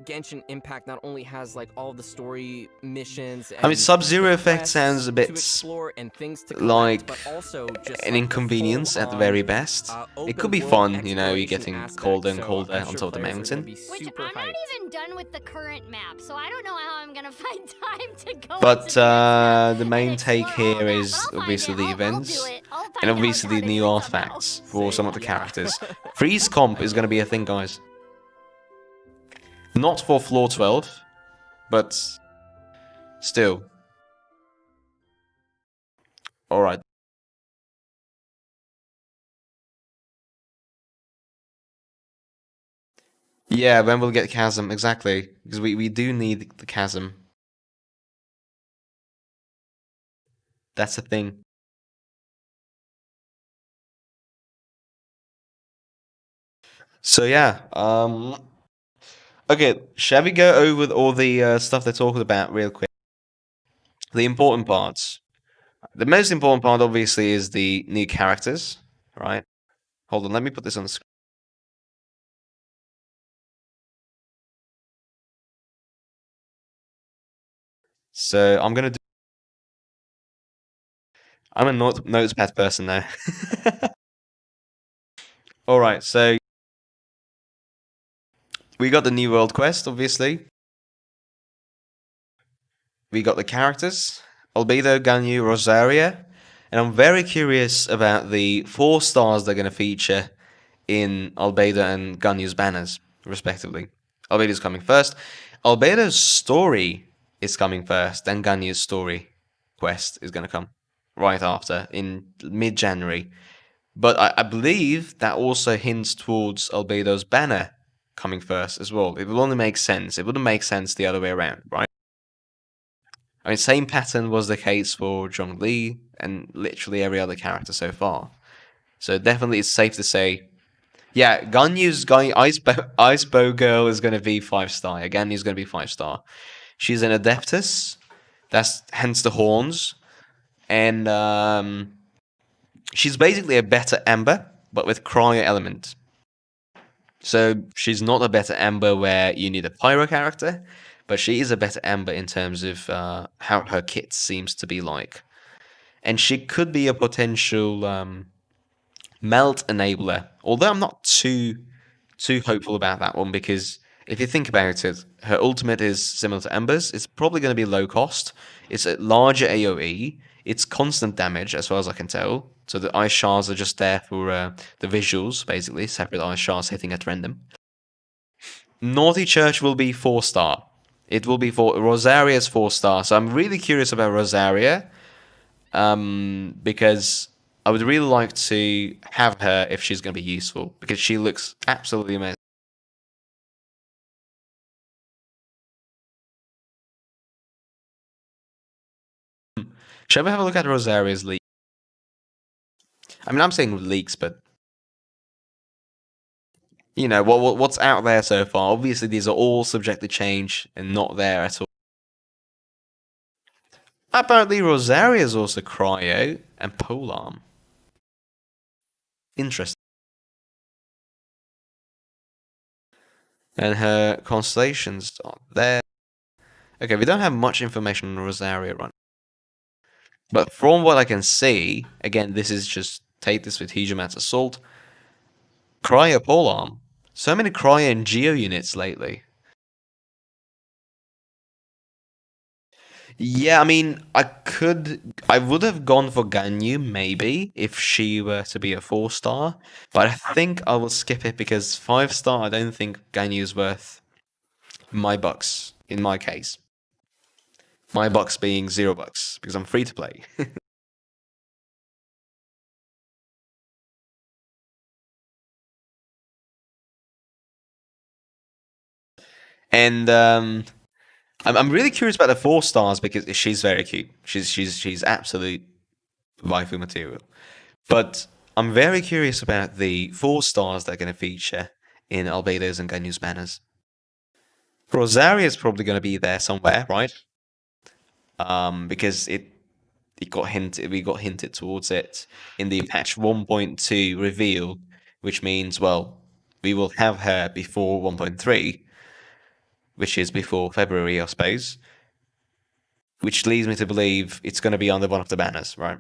Genshin Impact not only has like all the story missions. I mean, and Sub-Zero the effect quests sounds a to bit explore and things to like collect, but also just, an like, the inconvenience at the full-on, very best. It could be open-world fun, you know, you're exploration getting aspect, colder and so colder I'm on sure top of the players are gonna mountain. be Which super I'm not hyped. even done with the current map, so I don't know how I'm gonna find time to go. But into the next map the and main explore take all here that, is but I'll find obviously it. the I'll do events it. I'll find and out obviously how the to new do it somehow. artifacts for some of the Yeah. characters. Freeze comp is going to be a thing, guys. Not for floor 12, but still. Alright. Yeah, when we'll get Chasm, exactly. Because we do need the Chasm. That's the thing. So yeah, okay, shall we go over all the stuff they're talking about real quick? The important parts. The most important part, obviously, is the new characters, right? Hold on, let me put this on the screen. So I'm gonna do. I'm a notepad person now. All right, so we got the new world quest, obviously. We got the characters: Albedo, Ganyu, Rosaria, and I'm very curious about the 4 stars they're going to feature in Albedo and Ganyu's banners, respectively. Albedo's coming first. Albedo's story is coming first, then Ganyu's story quest is going to come right after in mid-January. But I believe that also hints towards Albedo's banner coming first as well. It will only make sense. It wouldn't make sense the other way around, right? I mean, same pattern was the case for Zhongli and literally every other character so far. So definitely it's safe to say, yeah, Ganyu's going Ice Bow Girl is going to be 5-star. Yeah, Ganyu's going to be 5-star. She's an Adeptus. That's hence the horns. And she's basically a better Ember, but with cryo element. So she's not a better Ember where you need a Pyro character, but she is a better Ember in terms of how her kit seems to be like. And she could be a potential melt enabler, although I'm not too hopeful about that one, because if you think about it, her ultimate is similar to Ember's. It's probably going to be low cost. It's a larger AoE. It's constant damage, as far as I can tell. So the ice shards are just there for the visuals, basically. Separate ice shards hitting at random. Naughty Church will be 4-star. It will be for Rosaria's 4-star. So I'm really curious about Rosaria. Because I would really like to have her if she's going to be useful. Because she looks absolutely amazing. Shall we have a look at Rosaria's leak? I mean, I'm saying leaks, but you know what's out there so far. Obviously, these are all subject to change and not there at all. Apparently, Rosaria is also cryo and polearm. Interesting. And her constellations are there. Okay, we don't have much information on Rosaria right now. But from what I can see, again, this is just take this with huge amounts of salt. Cryo polearm. So many cryo and geo units lately. Yeah, I mean, I would have gone for Ganyu maybe if she were to be a 4-star, but I think I will skip it because 5-star. I don't think Ganyu is worth my bucks in my case. My bucks being $0 because I'm free to play. And I'm really curious about the 4-stars because she's very cute. She's absolute waifu material. But I'm very curious about the 4-stars that are going to feature in Albedo's and Ganyu's banners. Rosaria is probably going to be there somewhere, right? Because we got hinted towards it in the patch 1.2 reveal, which means, well, we will have her before 1.3, which is before February, I suppose. Which leads me to believe it's going to be under one of the banners, right?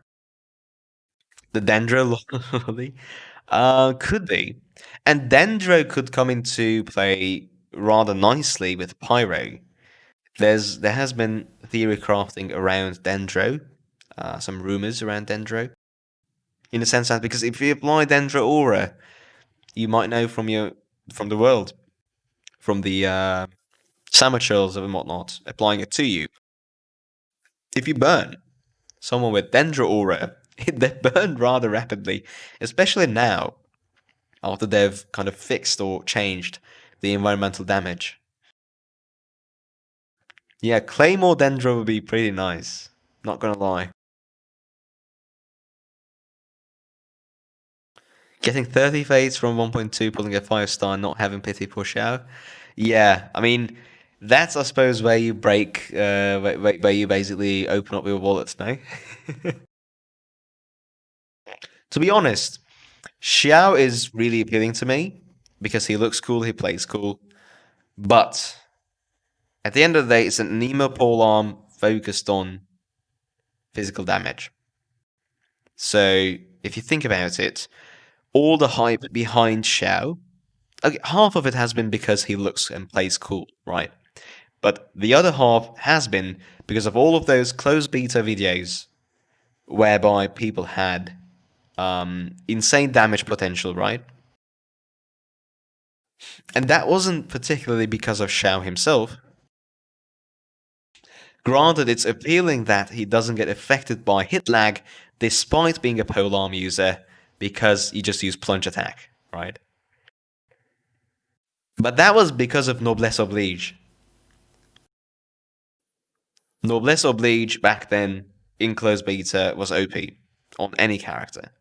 The Dendro lolly? Could be. And Dendro could come into play rather nicely with Pyro. There has been theory crafting around Dendro, some rumors around Dendro. In the sense that because if you apply Dendro Aura, you might know from the world, from the Samochurls and whatnot, applying it to you. If you burn someone with Dendro Aura, they burn rather rapidly, especially now, after they've kind of fixed or changed the environmental damage. Yeah, Claymore Dendro would be pretty nice, not gonna lie. Getting 30 fates from 1.2, pulling a 5-star, not having pity for Xiao. Yeah, I mean, that's, I suppose, where you break, where you basically open up your wallets, no? To be honest, Xiao is really appealing to me because he looks cool, he plays cool. But at the end of the day, it's an Nemo polearm focused on physical damage. So if you think about it, all the hype behind Xiao, okay, half of it has been because he looks and plays cool, right? But the other half has been because of all of those closed beta videos whereby people had insane damage potential, right? And that wasn't particularly because of Xiao himself. Granted, it's appealing that he doesn't get affected by hit lag despite being a polearm user because he just used plunge attack, right? But that was because of Noblesse Oblige. Noblesse Oblige back then in closed beta was OP on any character.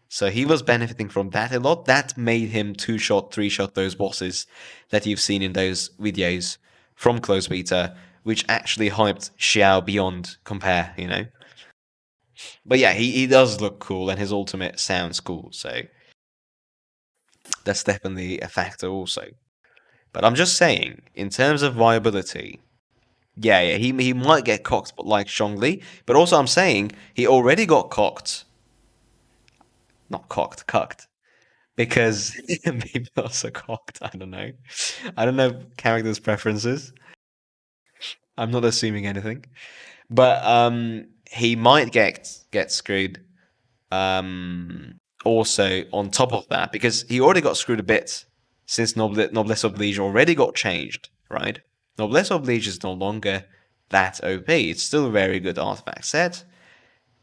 So he was benefiting from that a lot. That made him 2-shot, 3-shot those bosses that you've seen in those videos from closed beta, which actually hyped Xiao beyond compare, you know? But yeah, he does look cool and his ultimate sounds cool, so that's definitely a factor also. But I'm just saying, in terms of viability, yeah, he might get cocked like Zhongli, but also I'm saying he already got cocked. Not cocked, cucked. Because maybe also cocked, I don't know. I don't know characters' preferences. I'm not assuming anything. But he might get screwed. Also on top of that, because he already got screwed a bit since Noblesse Oblige already got changed, right? Noblesse Oblige is no longer that OP. It's still a very good artifact set,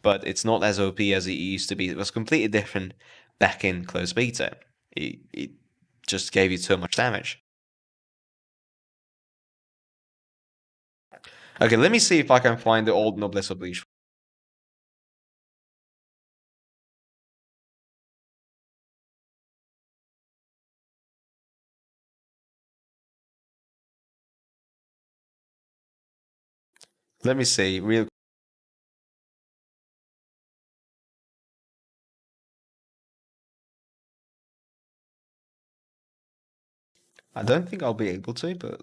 but it's not as OP as it used to be. It was completely different back in closed beta. It just gave you so much damage. Okay, let me see if I can find the old Noblesse Oblige. Let me see, real. I don't think I'll be able to, but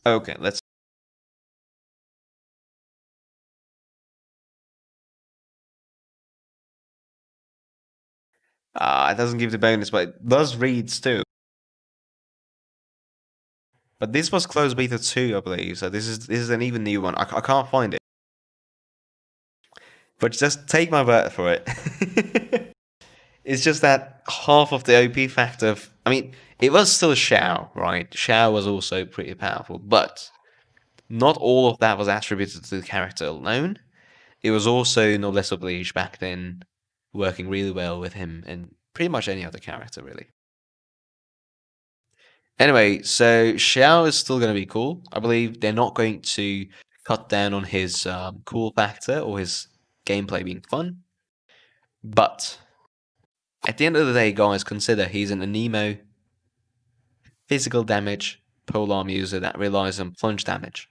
okay, let's. It doesn't give the bonus, but it does reads too. But this was closed beta 2, I believe. So this is an even new one. I can't find it. But just take my word for it. It's just that half of the OP factor. I mean, it was still Xiao, right? Xiao was also pretty powerful, but not all of that was attributed to the character alone. It was also Noblesse Oblige back then, working really well with him and pretty much any other character, really. Anyway, so Xiao is still going to be cool. I believe they're not going to cut down on his cool factor or his gameplay being fun. But at the end of the day, guys, consider he's an anemo physical damage polearm user that relies on plunge damage.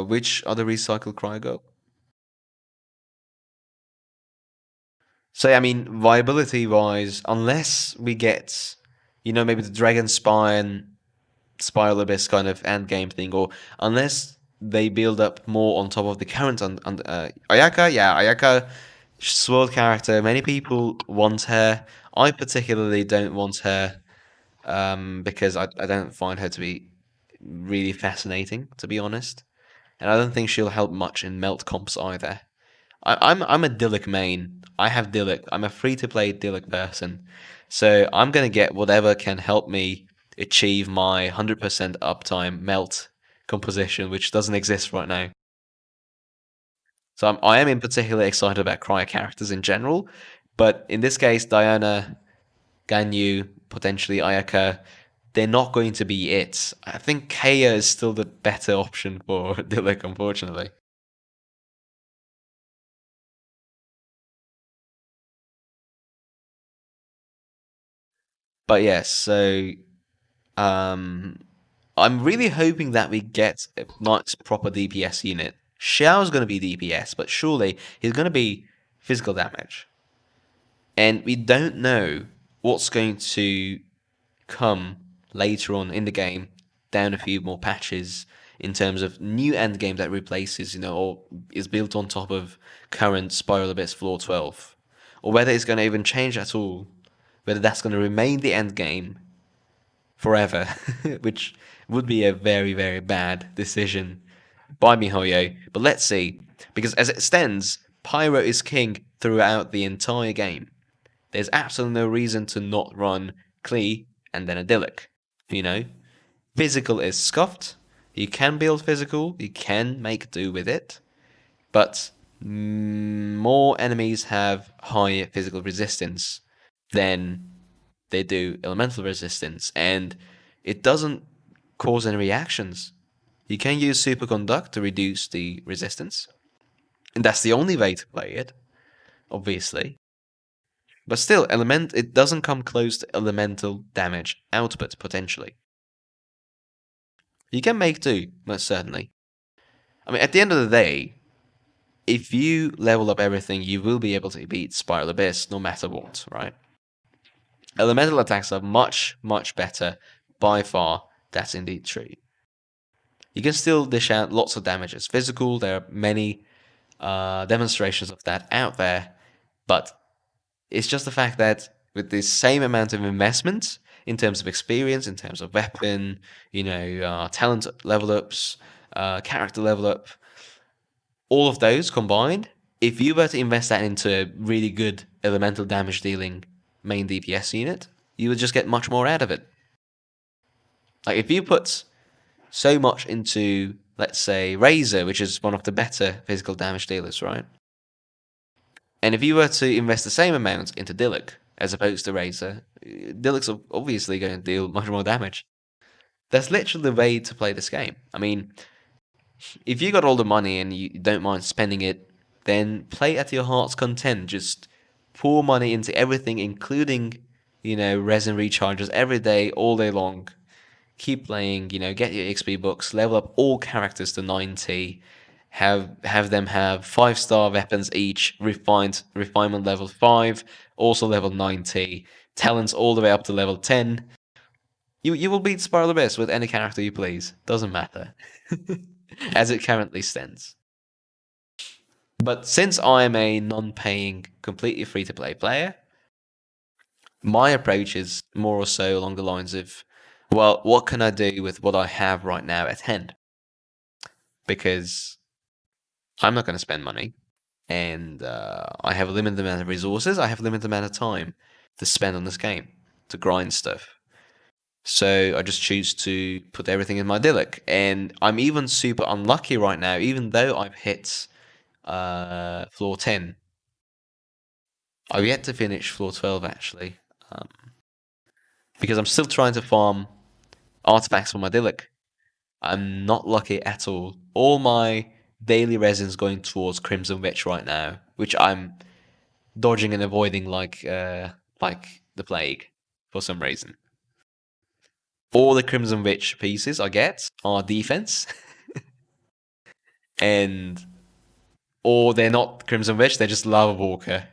Which other recycled cry go? So I mean, viability wise, unless we get, maybe the Dragon Spine, Spiral Abyss kind of end game thing, or unless they build up more on top of the current Ayaka, yeah, Ayaka, sword character. Many people want her. I particularly don't want her, because I don't find her to be really fascinating, to be honest, and I don't think she'll help much in melt comps either. I'm a Dillick main. I have Dillick. I'm a free to play Dillick person, so I'm gonna get whatever can help me achieve my 100% uptime melt composition, which doesn't exist right now. So I am in particular excited about cryo characters in general, but in this case, Diana, Ganyu, potentially Ayaka, they're not going to be it. I think Kaya is still the better option for Dillick, unfortunately. But yes, so um, I'm really hoping that we get a nice proper DPS unit. Xiao's going to be DPS, but surely he's going to be physical damage. And we don't know what's going to come later on in the game, down a few more patches, in terms of new endgame that replaces, or is built on top of current Spiral Abyss Floor 12, or whether it's going to even change at all, whether that's going to remain the endgame forever, which would be a very, very bad decision by MiHoYo. But let's see, because as it stands, Pyro is king throughout the entire game. There's absolutely no reason to not run Klee and then Idyllic. Physical is scuffed. You can build physical, you can make do with it, but more enemies have higher physical resistance than they do elemental resistance, and it doesn't cause any reactions. You can use Superconduct to reduce the resistance, and that's the only way to play it, obviously. But still, it doesn't come close to elemental damage output, potentially. You can make do, most certainly. I mean, at the end of the day, if you level up everything, you will be able to beat Spiral Abyss no matter what, right? Elemental attacks are much, much better by far. That's indeed true. You can still dish out lots of damages. Physical, there are many demonstrations of that out there, but it's just the fact that with the same amount of investment in terms of experience, in terms of weapon, talent level ups, character level up, all of those combined, if you were to invest that into a really good elemental damage dealing main DPS unit, you would just get much more out of it. Like if you put so much into, let's say, Razor, which is one of the better physical damage dealers, right? And if you were to invest the same amount into Dillick as opposed to Razor, Dillick's obviously going to deal much more damage. That's literally the way to play this game. I mean, if you got all the money and you don't mind spending it, then play at your heart's content. Just pour money into everything, including, resin recharges every day, all day long. Keep playing, get your XP books, level up all characters to 90, have them have 5-star weapons each, refinement level 5, also level 90, talents all the way up to level 10. You will beat Spiral Abyss with any character you please. Doesn't matter. As it currently stands. But since I am a non-paying, completely free-to-play player, my approach is more or so along the lines of, well, what can I do with what I have right now at hand? Because I'm not going to spend money, and I have a limited amount of resources, I have a limited amount of time to spend on this game, to grind stuff. So I just choose to put everything in my Dillick. And I'm even super unlucky right now, even though I've hit floor 10. I've yet to finish floor 12, actually. Because I'm still trying to farm artifacts for my Dillick. I'm not lucky at all. All my daily resin's going towards Crimson Witch right now, which I'm dodging and avoiding like the plague for some reason. All the Crimson Witch pieces I get are defense. Or they're not Crimson Witch, they're just Lava Walker.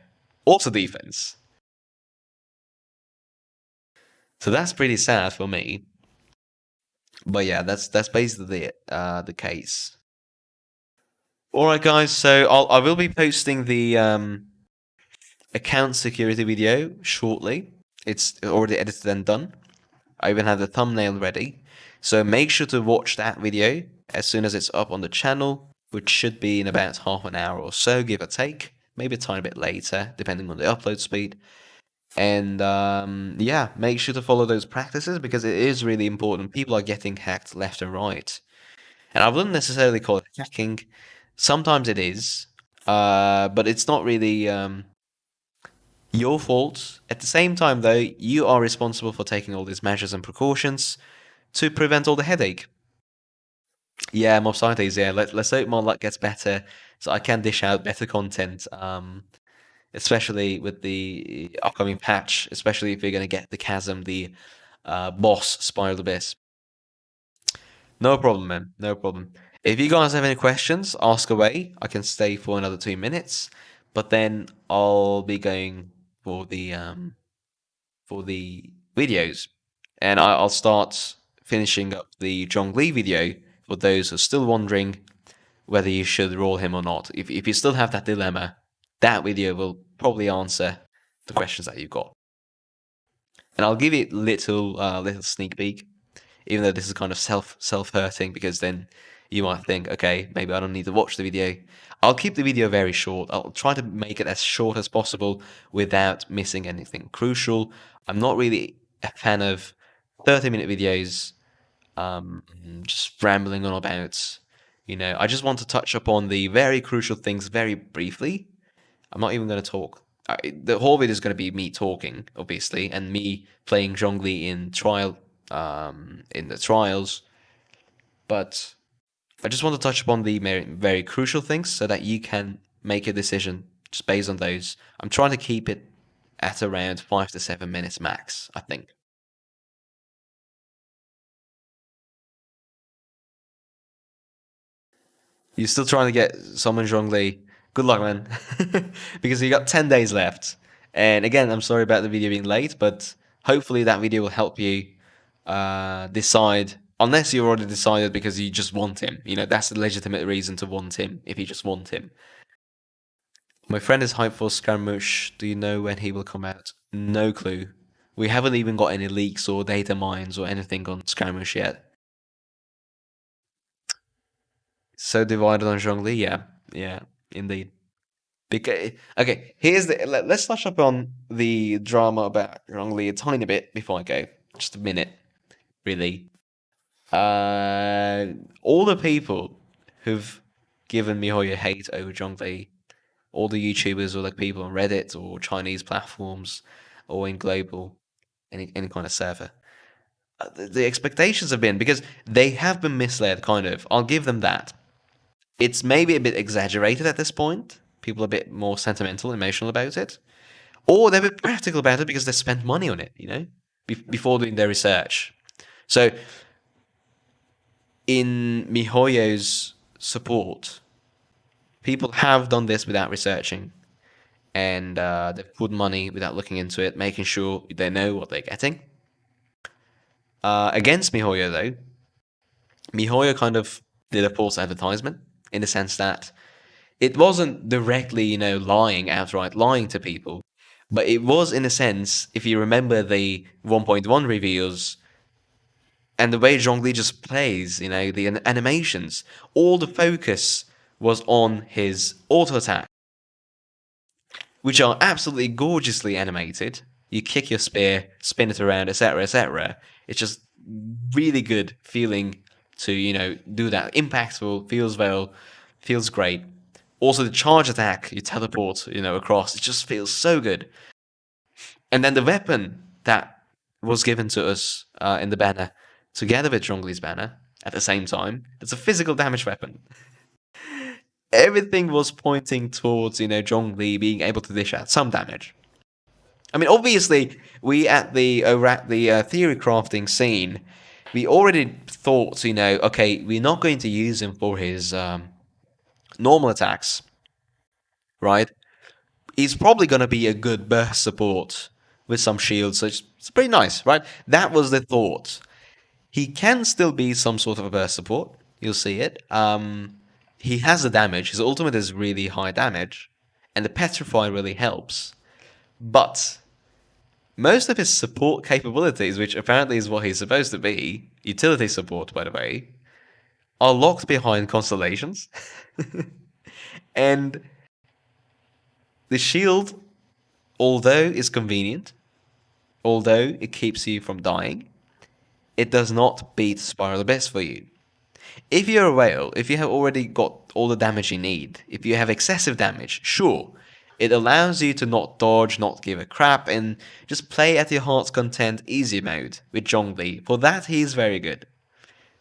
Also defense. So that's pretty sad for me. But yeah, that's basically the case. Alright guys, so I will be posting the account security video shortly. It's already edited and done. I even have the thumbnail ready. So make sure to watch that video as soon as it's up on the channel, which should be in about half an hour or so, give or take. Maybe a tiny bit later, depending on the upload speed. And yeah, make sure to follow those practices because it is really important. People are getting hacked left and right. And I wouldn't necessarily call it hacking. Sometimes it is, but it's not really your fault. At the same time, though, you are responsible for taking all these measures and precautions to prevent all the headache. Yeah, Mob Scientist, yeah. Let's hope my luck gets better so I can dish out better content, especially with the upcoming patch, especially if you're going to get the Chasm, the boss Spiral Abyss. No problem, man. No problem. If you guys have any questions, ask away. I can stay for another 2 minutes, but then I'll be going for the videos, and I'll start finishing up the Zhongli video for those who are still wondering whether you should roll him or not. If you still have that dilemma, that video will probably answer the questions that you've got. And I'll give you a little sneak peek, even though this is kind of self-hurting, because then you might think, okay, maybe I don't need to watch the video. I'll keep the video very short. I'll try to make it as short as possible without missing anything crucial. I'm not really a fan of 30-minute videos, just rambling on about. I just want to touch upon the very crucial things very briefly. I'm not even going to talk. The whole video is going to be me talking, obviously, and me playing Zhongli in the trials. But I just want to touch upon the very crucial things so that you can make a decision just based on those. I'm trying to keep it at around 5 to 7 minutes max, I think. You're still trying to get summon Zhongli. Good luck, man. Because you got 10 days left. And again, I'm sorry about the video being late, but hopefully that video will help you decide. Unless you already decided because you just want him. That's a legitimate reason to want him, if you just want him. My friend is hyped for Scaramouche. Do you know when he will come out? No clue. We haven't even got any leaks or data mines or anything on Scaramouche yet. So divided on Zhongli, yeah, indeed. Because okay, let's touch up on the drama about Zhongli a tiny bit before I go. Just a minute, really. All the people who've given MiHoYo hate over Zhongli, all the YouTubers or like people on Reddit or Chinese platforms or in global, any kind of server. The expectations have been, because they have been misled, kind of. I'll give them that. It's maybe a bit exaggerated at this point. People are a bit more sentimental, emotional about it. Or they're a bit practical about it because they spent money on it, before doing their research. So, in MiHoYo's support, people have done this without researching. And they've put money without looking into it, making sure they know what they're getting. Against MiHoYo, though, MiHoYo kind of did a false advertisement, in the sense that it wasn't directly, outright lying to people, but it was, in a sense, if you remember the 1.1 reveals and the way Zhongli just plays, the animations, all the focus was on his auto attack, which are absolutely gorgeously animated. You kick your spear, spin it around, etc., etc. It's just really good feeling to, do that. Impactful, feels great. Also, the charge attack, you teleport, across, it just feels so good. And then the weapon that was given to us in the banner, together with Zhongli's banner, at the same time, it's a physical damage weapon. Everything was pointing towards, Zhongli being able to dish out some damage. I mean, obviously, we at the theory crafting scene, we already thought, okay, we're not going to use him for his normal attacks, right? He's probably going to be a good burst support with some shields, so it's pretty nice, right? That was the thought. He can still be some sort of a burst support. You'll see it. He has the damage. His ultimate is really high damage, and the Petrify really helps. But most of his support capabilities, which apparently is what he's supposed to be, utility support, by the way, are locked behind constellations. And the shield, although is convenient, although it keeps you from dying, it does not beat Spiral Abyss for you. If you're a whale, if you have already got all the damage you need, if you have excessive damage, sure, it allows you to not dodge, not give a crap, and just play at your heart's content easy mode with Zhongli. For that, he is very good.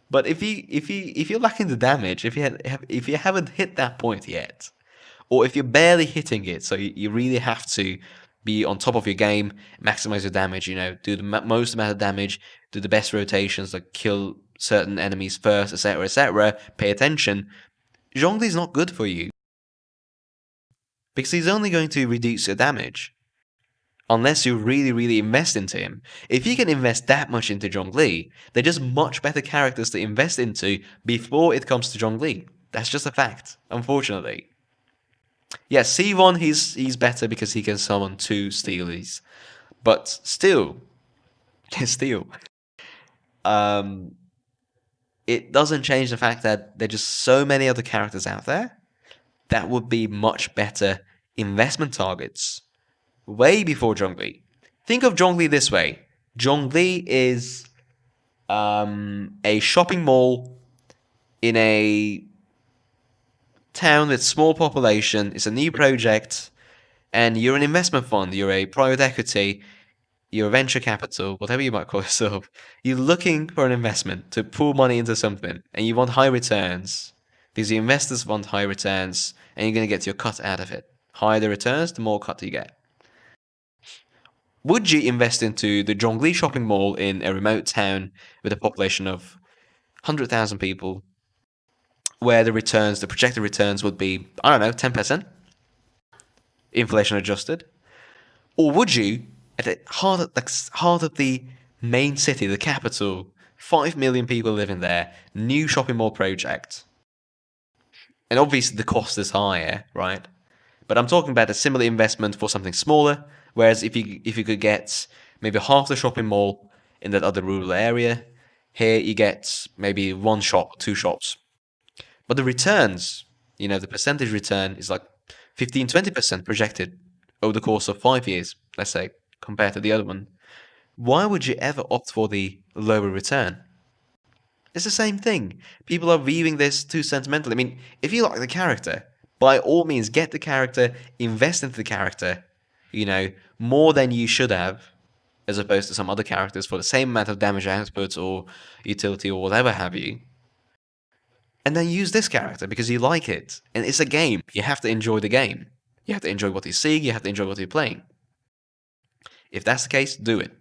But if you're lacking the damage, if you haven't hit that point yet, or if you're barely hitting it, so you really have to be on top of your game, maximize your damage, do the most amount of damage, do the best rotations, like kill certain enemies first, etc., etc., pay attention, Zhongli's not good for you. Because he's only going to reduce your damage. unless you really, really invest into him. If you can invest that much into Zhongli, they're just much better characters to invest into before it comes to Zhongli. That's just a fact, unfortunately. Yeah, C1, he's better because he can summon 2 Steelies. But still, it doesn't change the fact that there are just so many other characters out there that would be much better investment targets way before Zhongli. Think of Zhongli this way. Zhongli is a shopping mall in a town with small population. It's a new project, and you're an investment fund, you're a private equity, you're a venture capital, whatever you might call yourself. You're looking for an investment to pull money into something, and you want high returns because the investors want high returns, and you're going to get your cut out of it. Higher the returns, the more cut you get. Would you invest into the Zhongli shopping mall in a remote town with a population of 100,000 people, where the projected returns would be, I don't know, 10%, inflation adjusted? Or would you, at the heart of the main city, the capital, 5 million people living there, new shopping mall project, and obviously the cost is higher, right? But I'm talking about a similar investment for something smaller. Whereas if you could get maybe half the shopping mall in that other rural area, here you get maybe 1 shop, 2 shops. But the returns, the percentage return is like 15-20% projected over the course of 5 years, let's say, compared to the other one. Why would you ever opt for the lower return? It's the same thing. People are viewing this too sentimentally. I mean, if you like the character, by all means, get the character, invest into the character, more than you should have, as opposed to some other characters for the same amount of damage output or utility or whatever have you. And then use this character because you like it. And it's a game. You have to enjoy the game. You have to enjoy what you're seeing. You have to enjoy what you're playing. If that's the case, do it.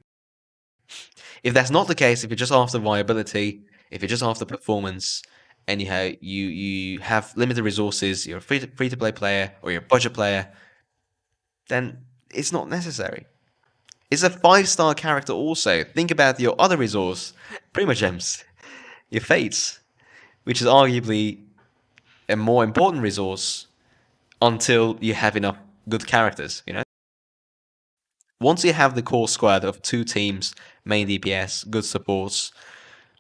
If that's not the case, if you're just after viability, if you're just after performance, and you have limited resources, you're a free-to-play player, or you're a budget player, then it's not necessary. It's a 5-star character also. Think about your other resource, Primogems, your Fates, which is arguably a more important resource until you have enough good characters, Once you have the core squad of 2 teams, main DPS, good supports,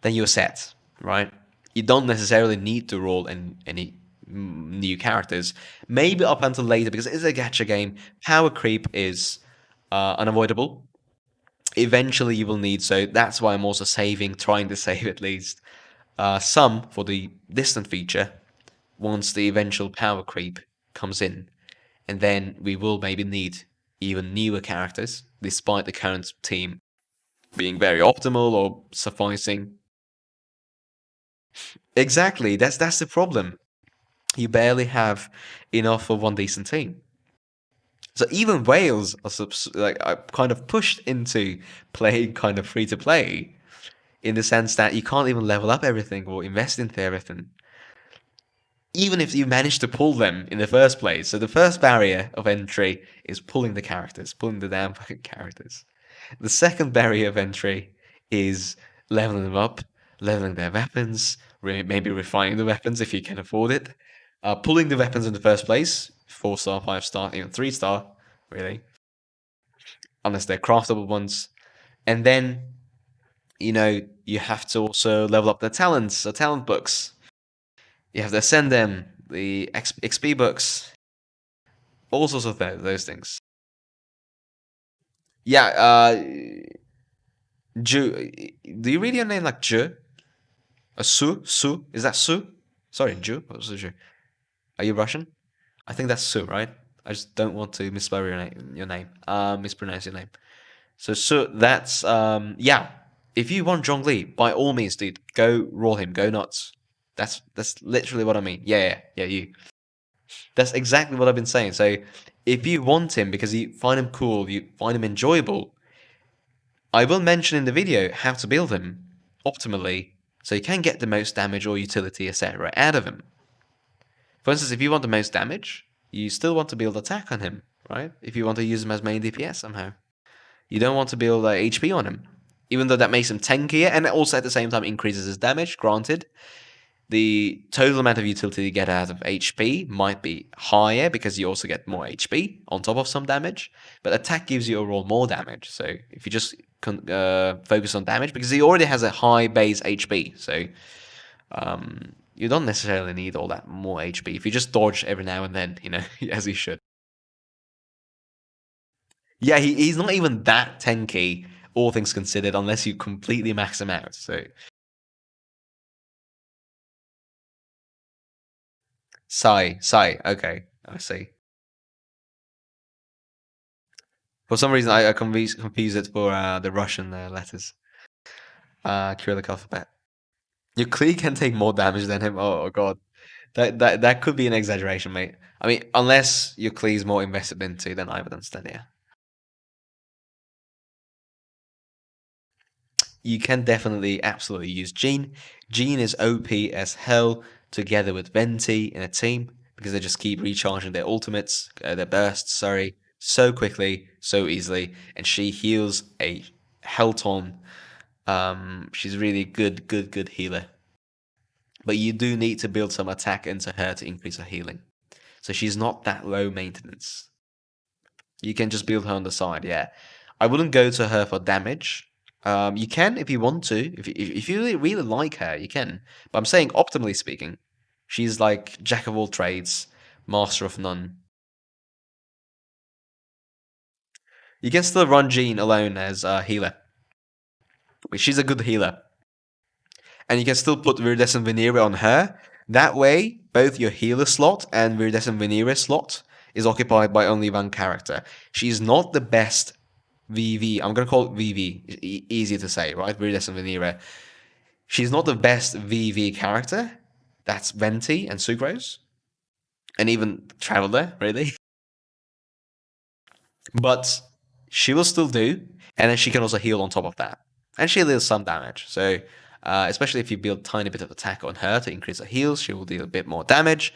then you're set, right? You don't necessarily need to roll any new characters. Maybe up until later, because it's a gacha game, power creep is unavoidable. Eventually you will need, so that's why I'm also trying to save at least, some for the distant feature once the eventual power creep comes in. And then we will maybe need even newer characters, despite the current team being very optimal or sufficing. Exactly, that's the problem. You barely have enough for one decent team. So even Wales are kind of pushed into playing kind of free to play, in the sense that you can't even level up everything or invest into everything, even if you manage to pull them in the first place. So the first barrier of entry is pulling the characters, pulling the damn fucking characters. The second barrier of entry is leveling them up, leveling their weapons, maybe refining the weapons if you can afford it, pulling the weapons in the first place, 4-star, 5-star, even 3-star, really, unless they're craftable ones. And then, you have to also level up their talents, or talent books. You have to ascend them, the XP books, all sorts of those things. Yeah, Ju, do you read your name like Ju? Su? Is that Su? Sorry, Ju? What was the Ju? Are you Russian? I think that's Su, right? I just don't want to misspell your name. Mispronounce your name. So Su, that's, yeah. If you want Zhongli, by all means, dude, go roll him, go nuts. That's literally what I mean. Yeah, you. That's exactly what I've been saying. So if you want him because you find him cool, you find him enjoyable, I will mention in the video how to build him optimally so you can get the most damage or utility, etc. out of him. For instance, if you want the most damage, you still want to build attack on him, right? If you want to use him as main DPS somehow. You don't want to build HP on him, even though that makes him tankier, and it also at the same time increases his damage. Granted, the total amount of utility you get out of HP might be higher because you also get more HP on top of some damage, but attack gives you overall more damage. So if you just focus on damage, because he already has a high base HP, so you don't necessarily need all that more HP if you just dodge every now and then, as he should. Yeah, he's not even that tanky, all things considered, unless you completely max him out. So Sai, okay, I see. For some reason, I confuse it for the Russian letters. Cyrillic alphabet. Your Klee can take more damage than him. Oh god, that could be an exaggeration, mate. I mean, unless your Klee's more invested into, then I would understand. Yeah, you can definitely, absolutely use Jean. Jean is OP as hell together with Venti in a team because they just keep recharging their ultimates, their bursts. Sorry, so quickly, so easily, and she heals a hell ton. She's really good healer. But you do need to build some attack into her to increase her healing. So she's not that low maintenance. You can just build her on the side, yeah. I wouldn't go to her for damage. You can if you want to. If you really like her, you can. But I'm saying, optimally speaking, she's like jack of all trades, master of none. You can still run Jean alone as a healer. She's a good healer. And you can still put Viridescent Veneer on her. That way, both your healer slot and Viridescent Veneer slot is occupied by only one character. She's not the best VV. I'm going to call it VV. Easier to say, right? Viridescent Veneer. She's not the best VV character. That's Venti and Sucrose. And even Traveler, really. But she will still do. And then she can also heal on top of that. And she deals some damage. So, especially if you build a tiny bit of attack on her to increase her heals, she will deal a bit more damage.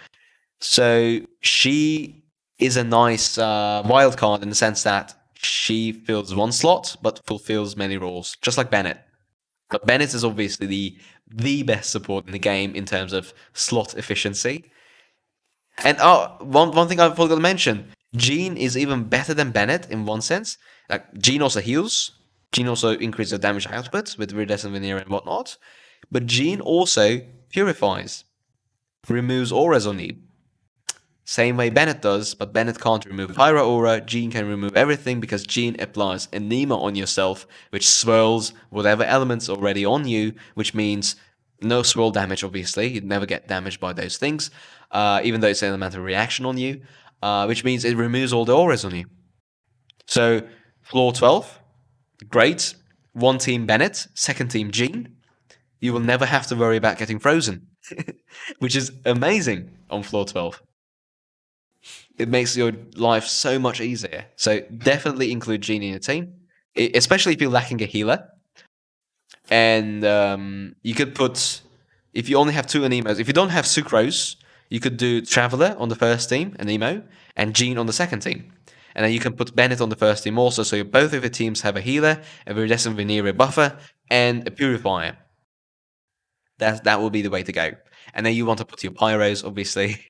So she is a nice wild card in the sense that she fills one slot but fulfills many roles, just like Bennett. But Bennett is obviously the best support in the game in terms of slot efficiency. And one thing I forgot to mention, Jean is even better than Bennett in one sense. Like Jean also heals. Jean also increases the damage output with Viridescent Veneer and whatnot. But Jean also purifies, removes auras on you. Same way Bennett does, but Bennett can't remove Pyro Aura. Jean can remove everything because Jean applies Anema on yourself, which swirls whatever element's already on you, which means no swirl damage, obviously. You'd never get damaged by those things, even though it's an elemental reaction on you, which means it removes all the auras on you. So, floor 12, great. One team Bennett, second team Jean. You will never have to worry about getting frozen, which is amazing on floor 12. It makes your life so much easier. So definitely include Jean in your team, especially if you're lacking a healer. And you could put, if you only have two Anemos, if you don't have Sucrose, you could do Traveler on the first team, Anemo, and Jean on the second team. And then you can put Bennett on the first team also, so both of your teams have a healer, a Viridescent Veneer buffer, and a Purifier. That will be the way to go. And then you want to put your Pyros, obviously.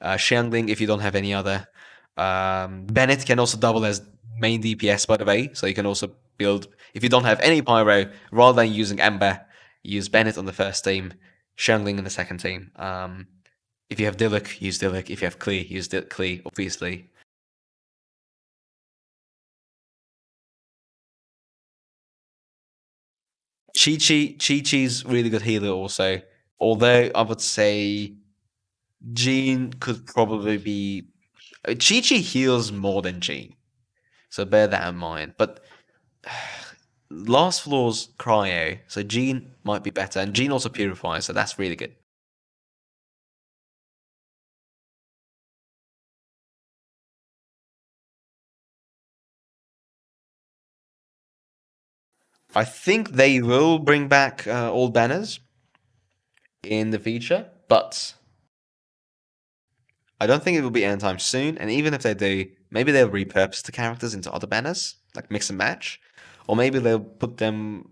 Xiangling, if you don't have any other. Bennett can also double as main DPS, by the way. So you can also build, if you don't have any Pyro, rather than using Ember, use Bennett on the first team, Xiangling in the second team. If you have Diluc, use Diluc. If you have Klee, use Klee, obviously. Chi-Chi's really good healer also. Although I would say Jean could probably be... Chi-Chi heals more than Jean. So bear that in mind. But last floor's Cryo. So Jean might be better. And Jean also purifies, so that's really good. I think they will bring back old banners in the future, but I don't think it will be anytime soon. And even if they do, maybe they'll repurpose the characters into other banners, like mix and match. Or maybe they'll put them,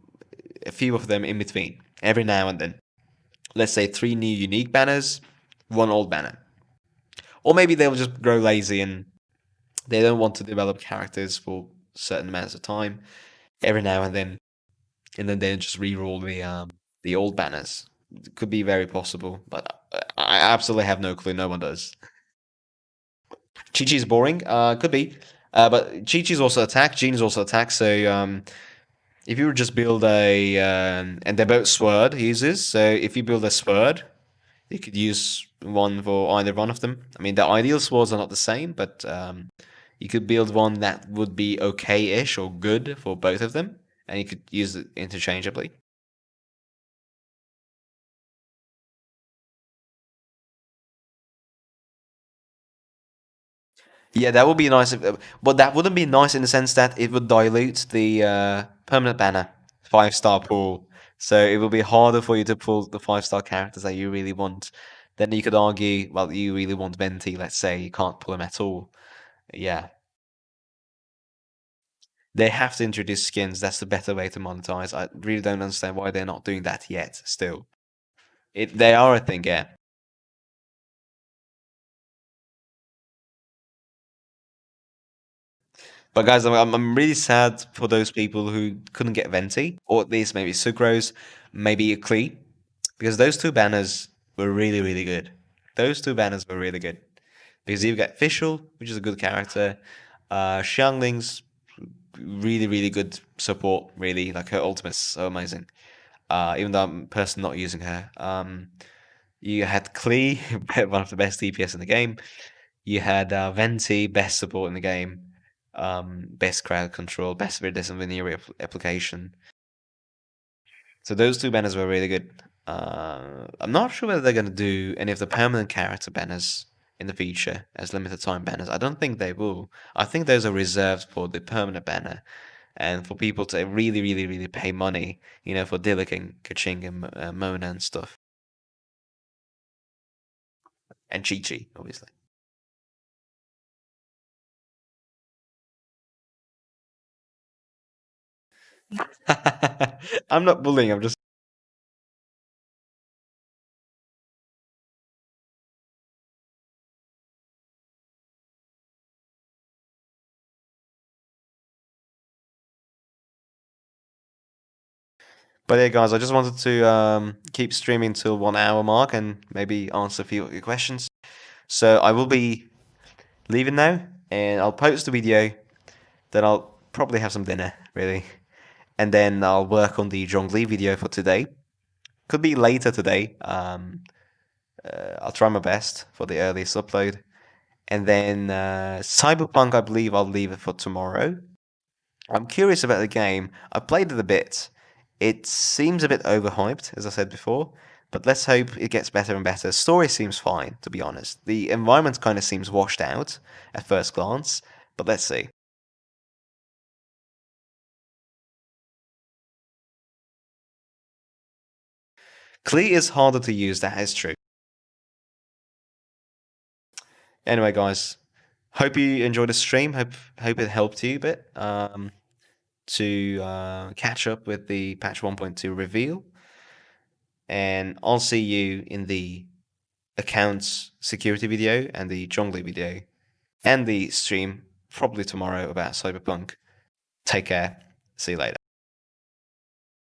a few of them in between, every now and then. Let's say 3 new unique banners, 1 old banner. Or maybe they'll just grow lazy and they don't want to develop characters for certain amounts of time every now and then they'll just re-roll the old banners. It could be very possible, but I absolutely have no clue. No one does. Chi-Chi's boring. Could be. But Chi-Chi's also attack. Jean is also attack. So if you just build a and they're both sword users. So if you build a sword, you could use one for either one of them. I mean, the ideal swords are not the same, but you could build one that would be okay-ish or good for both of them, and you could use it interchangeably. Yeah, that would be nice. But that wouldn't be nice in the sense that it would dilute the permanent banner 5-star pool. So it will be harder for you to pull the 5-star characters that you really want. Then you could argue, well, you really want Venti, let's say, you can't pull him at all. Yeah. They have to introduce skins. That's the better way to monetize. I really don't understand why they're not doing that yet, still. They are a thing, yeah. But guys, I'm really sad for those people who couldn't get Venti, or at least maybe Sucrose, maybe Klee, because those 2 banners were really, really good. Those 2 banners were really good. Because you get Fischl, which is a good character, Xiangling's really, really good support, really. Like, her ultimate's so amazing. Even though I'm personally not using her. You had Klee, one of the best DPS in the game. You had Venti, best support in the game. Best crowd control, best iridescent veneer application. So those 2 banners were really good. I'm not sure whether they're going to do any of the permanent character banners in the future as limited time banners. I don't think they will. I think those are reserved for the permanent banner and for people to really, really, really pay money, for Diluc and Kaching and Mona and stuff. And Chi-Chi, obviously. I'm not bullying, I'm just. But yeah, guys, I just wanted to keep streaming till 1 hour mark and maybe answer a few of your questions. So I will be leaving now, and I'll post the video. Then I'll probably have some dinner, really, and then I'll work on the Zhongli video for today. Could be later today. I'll try my best for the earliest upload, and then Cyberpunk, I believe I'll leave it for tomorrow. I'm curious about the game. I played it a bit. It seems a bit overhyped, as I said before, but let's hope it gets better and better. Story seems fine, to be honest. The environment kind of seems washed out at first glance, but let's see. Klee is harder to use, that is true. Anyway, guys, hope you enjoyed the stream. Hope it helped you a bit to catch up with the patch 1.2 reveal. And I'll see you in the accounts security video and the Zhongli video and the stream probably tomorrow about Cyberpunk. Take care. See you later.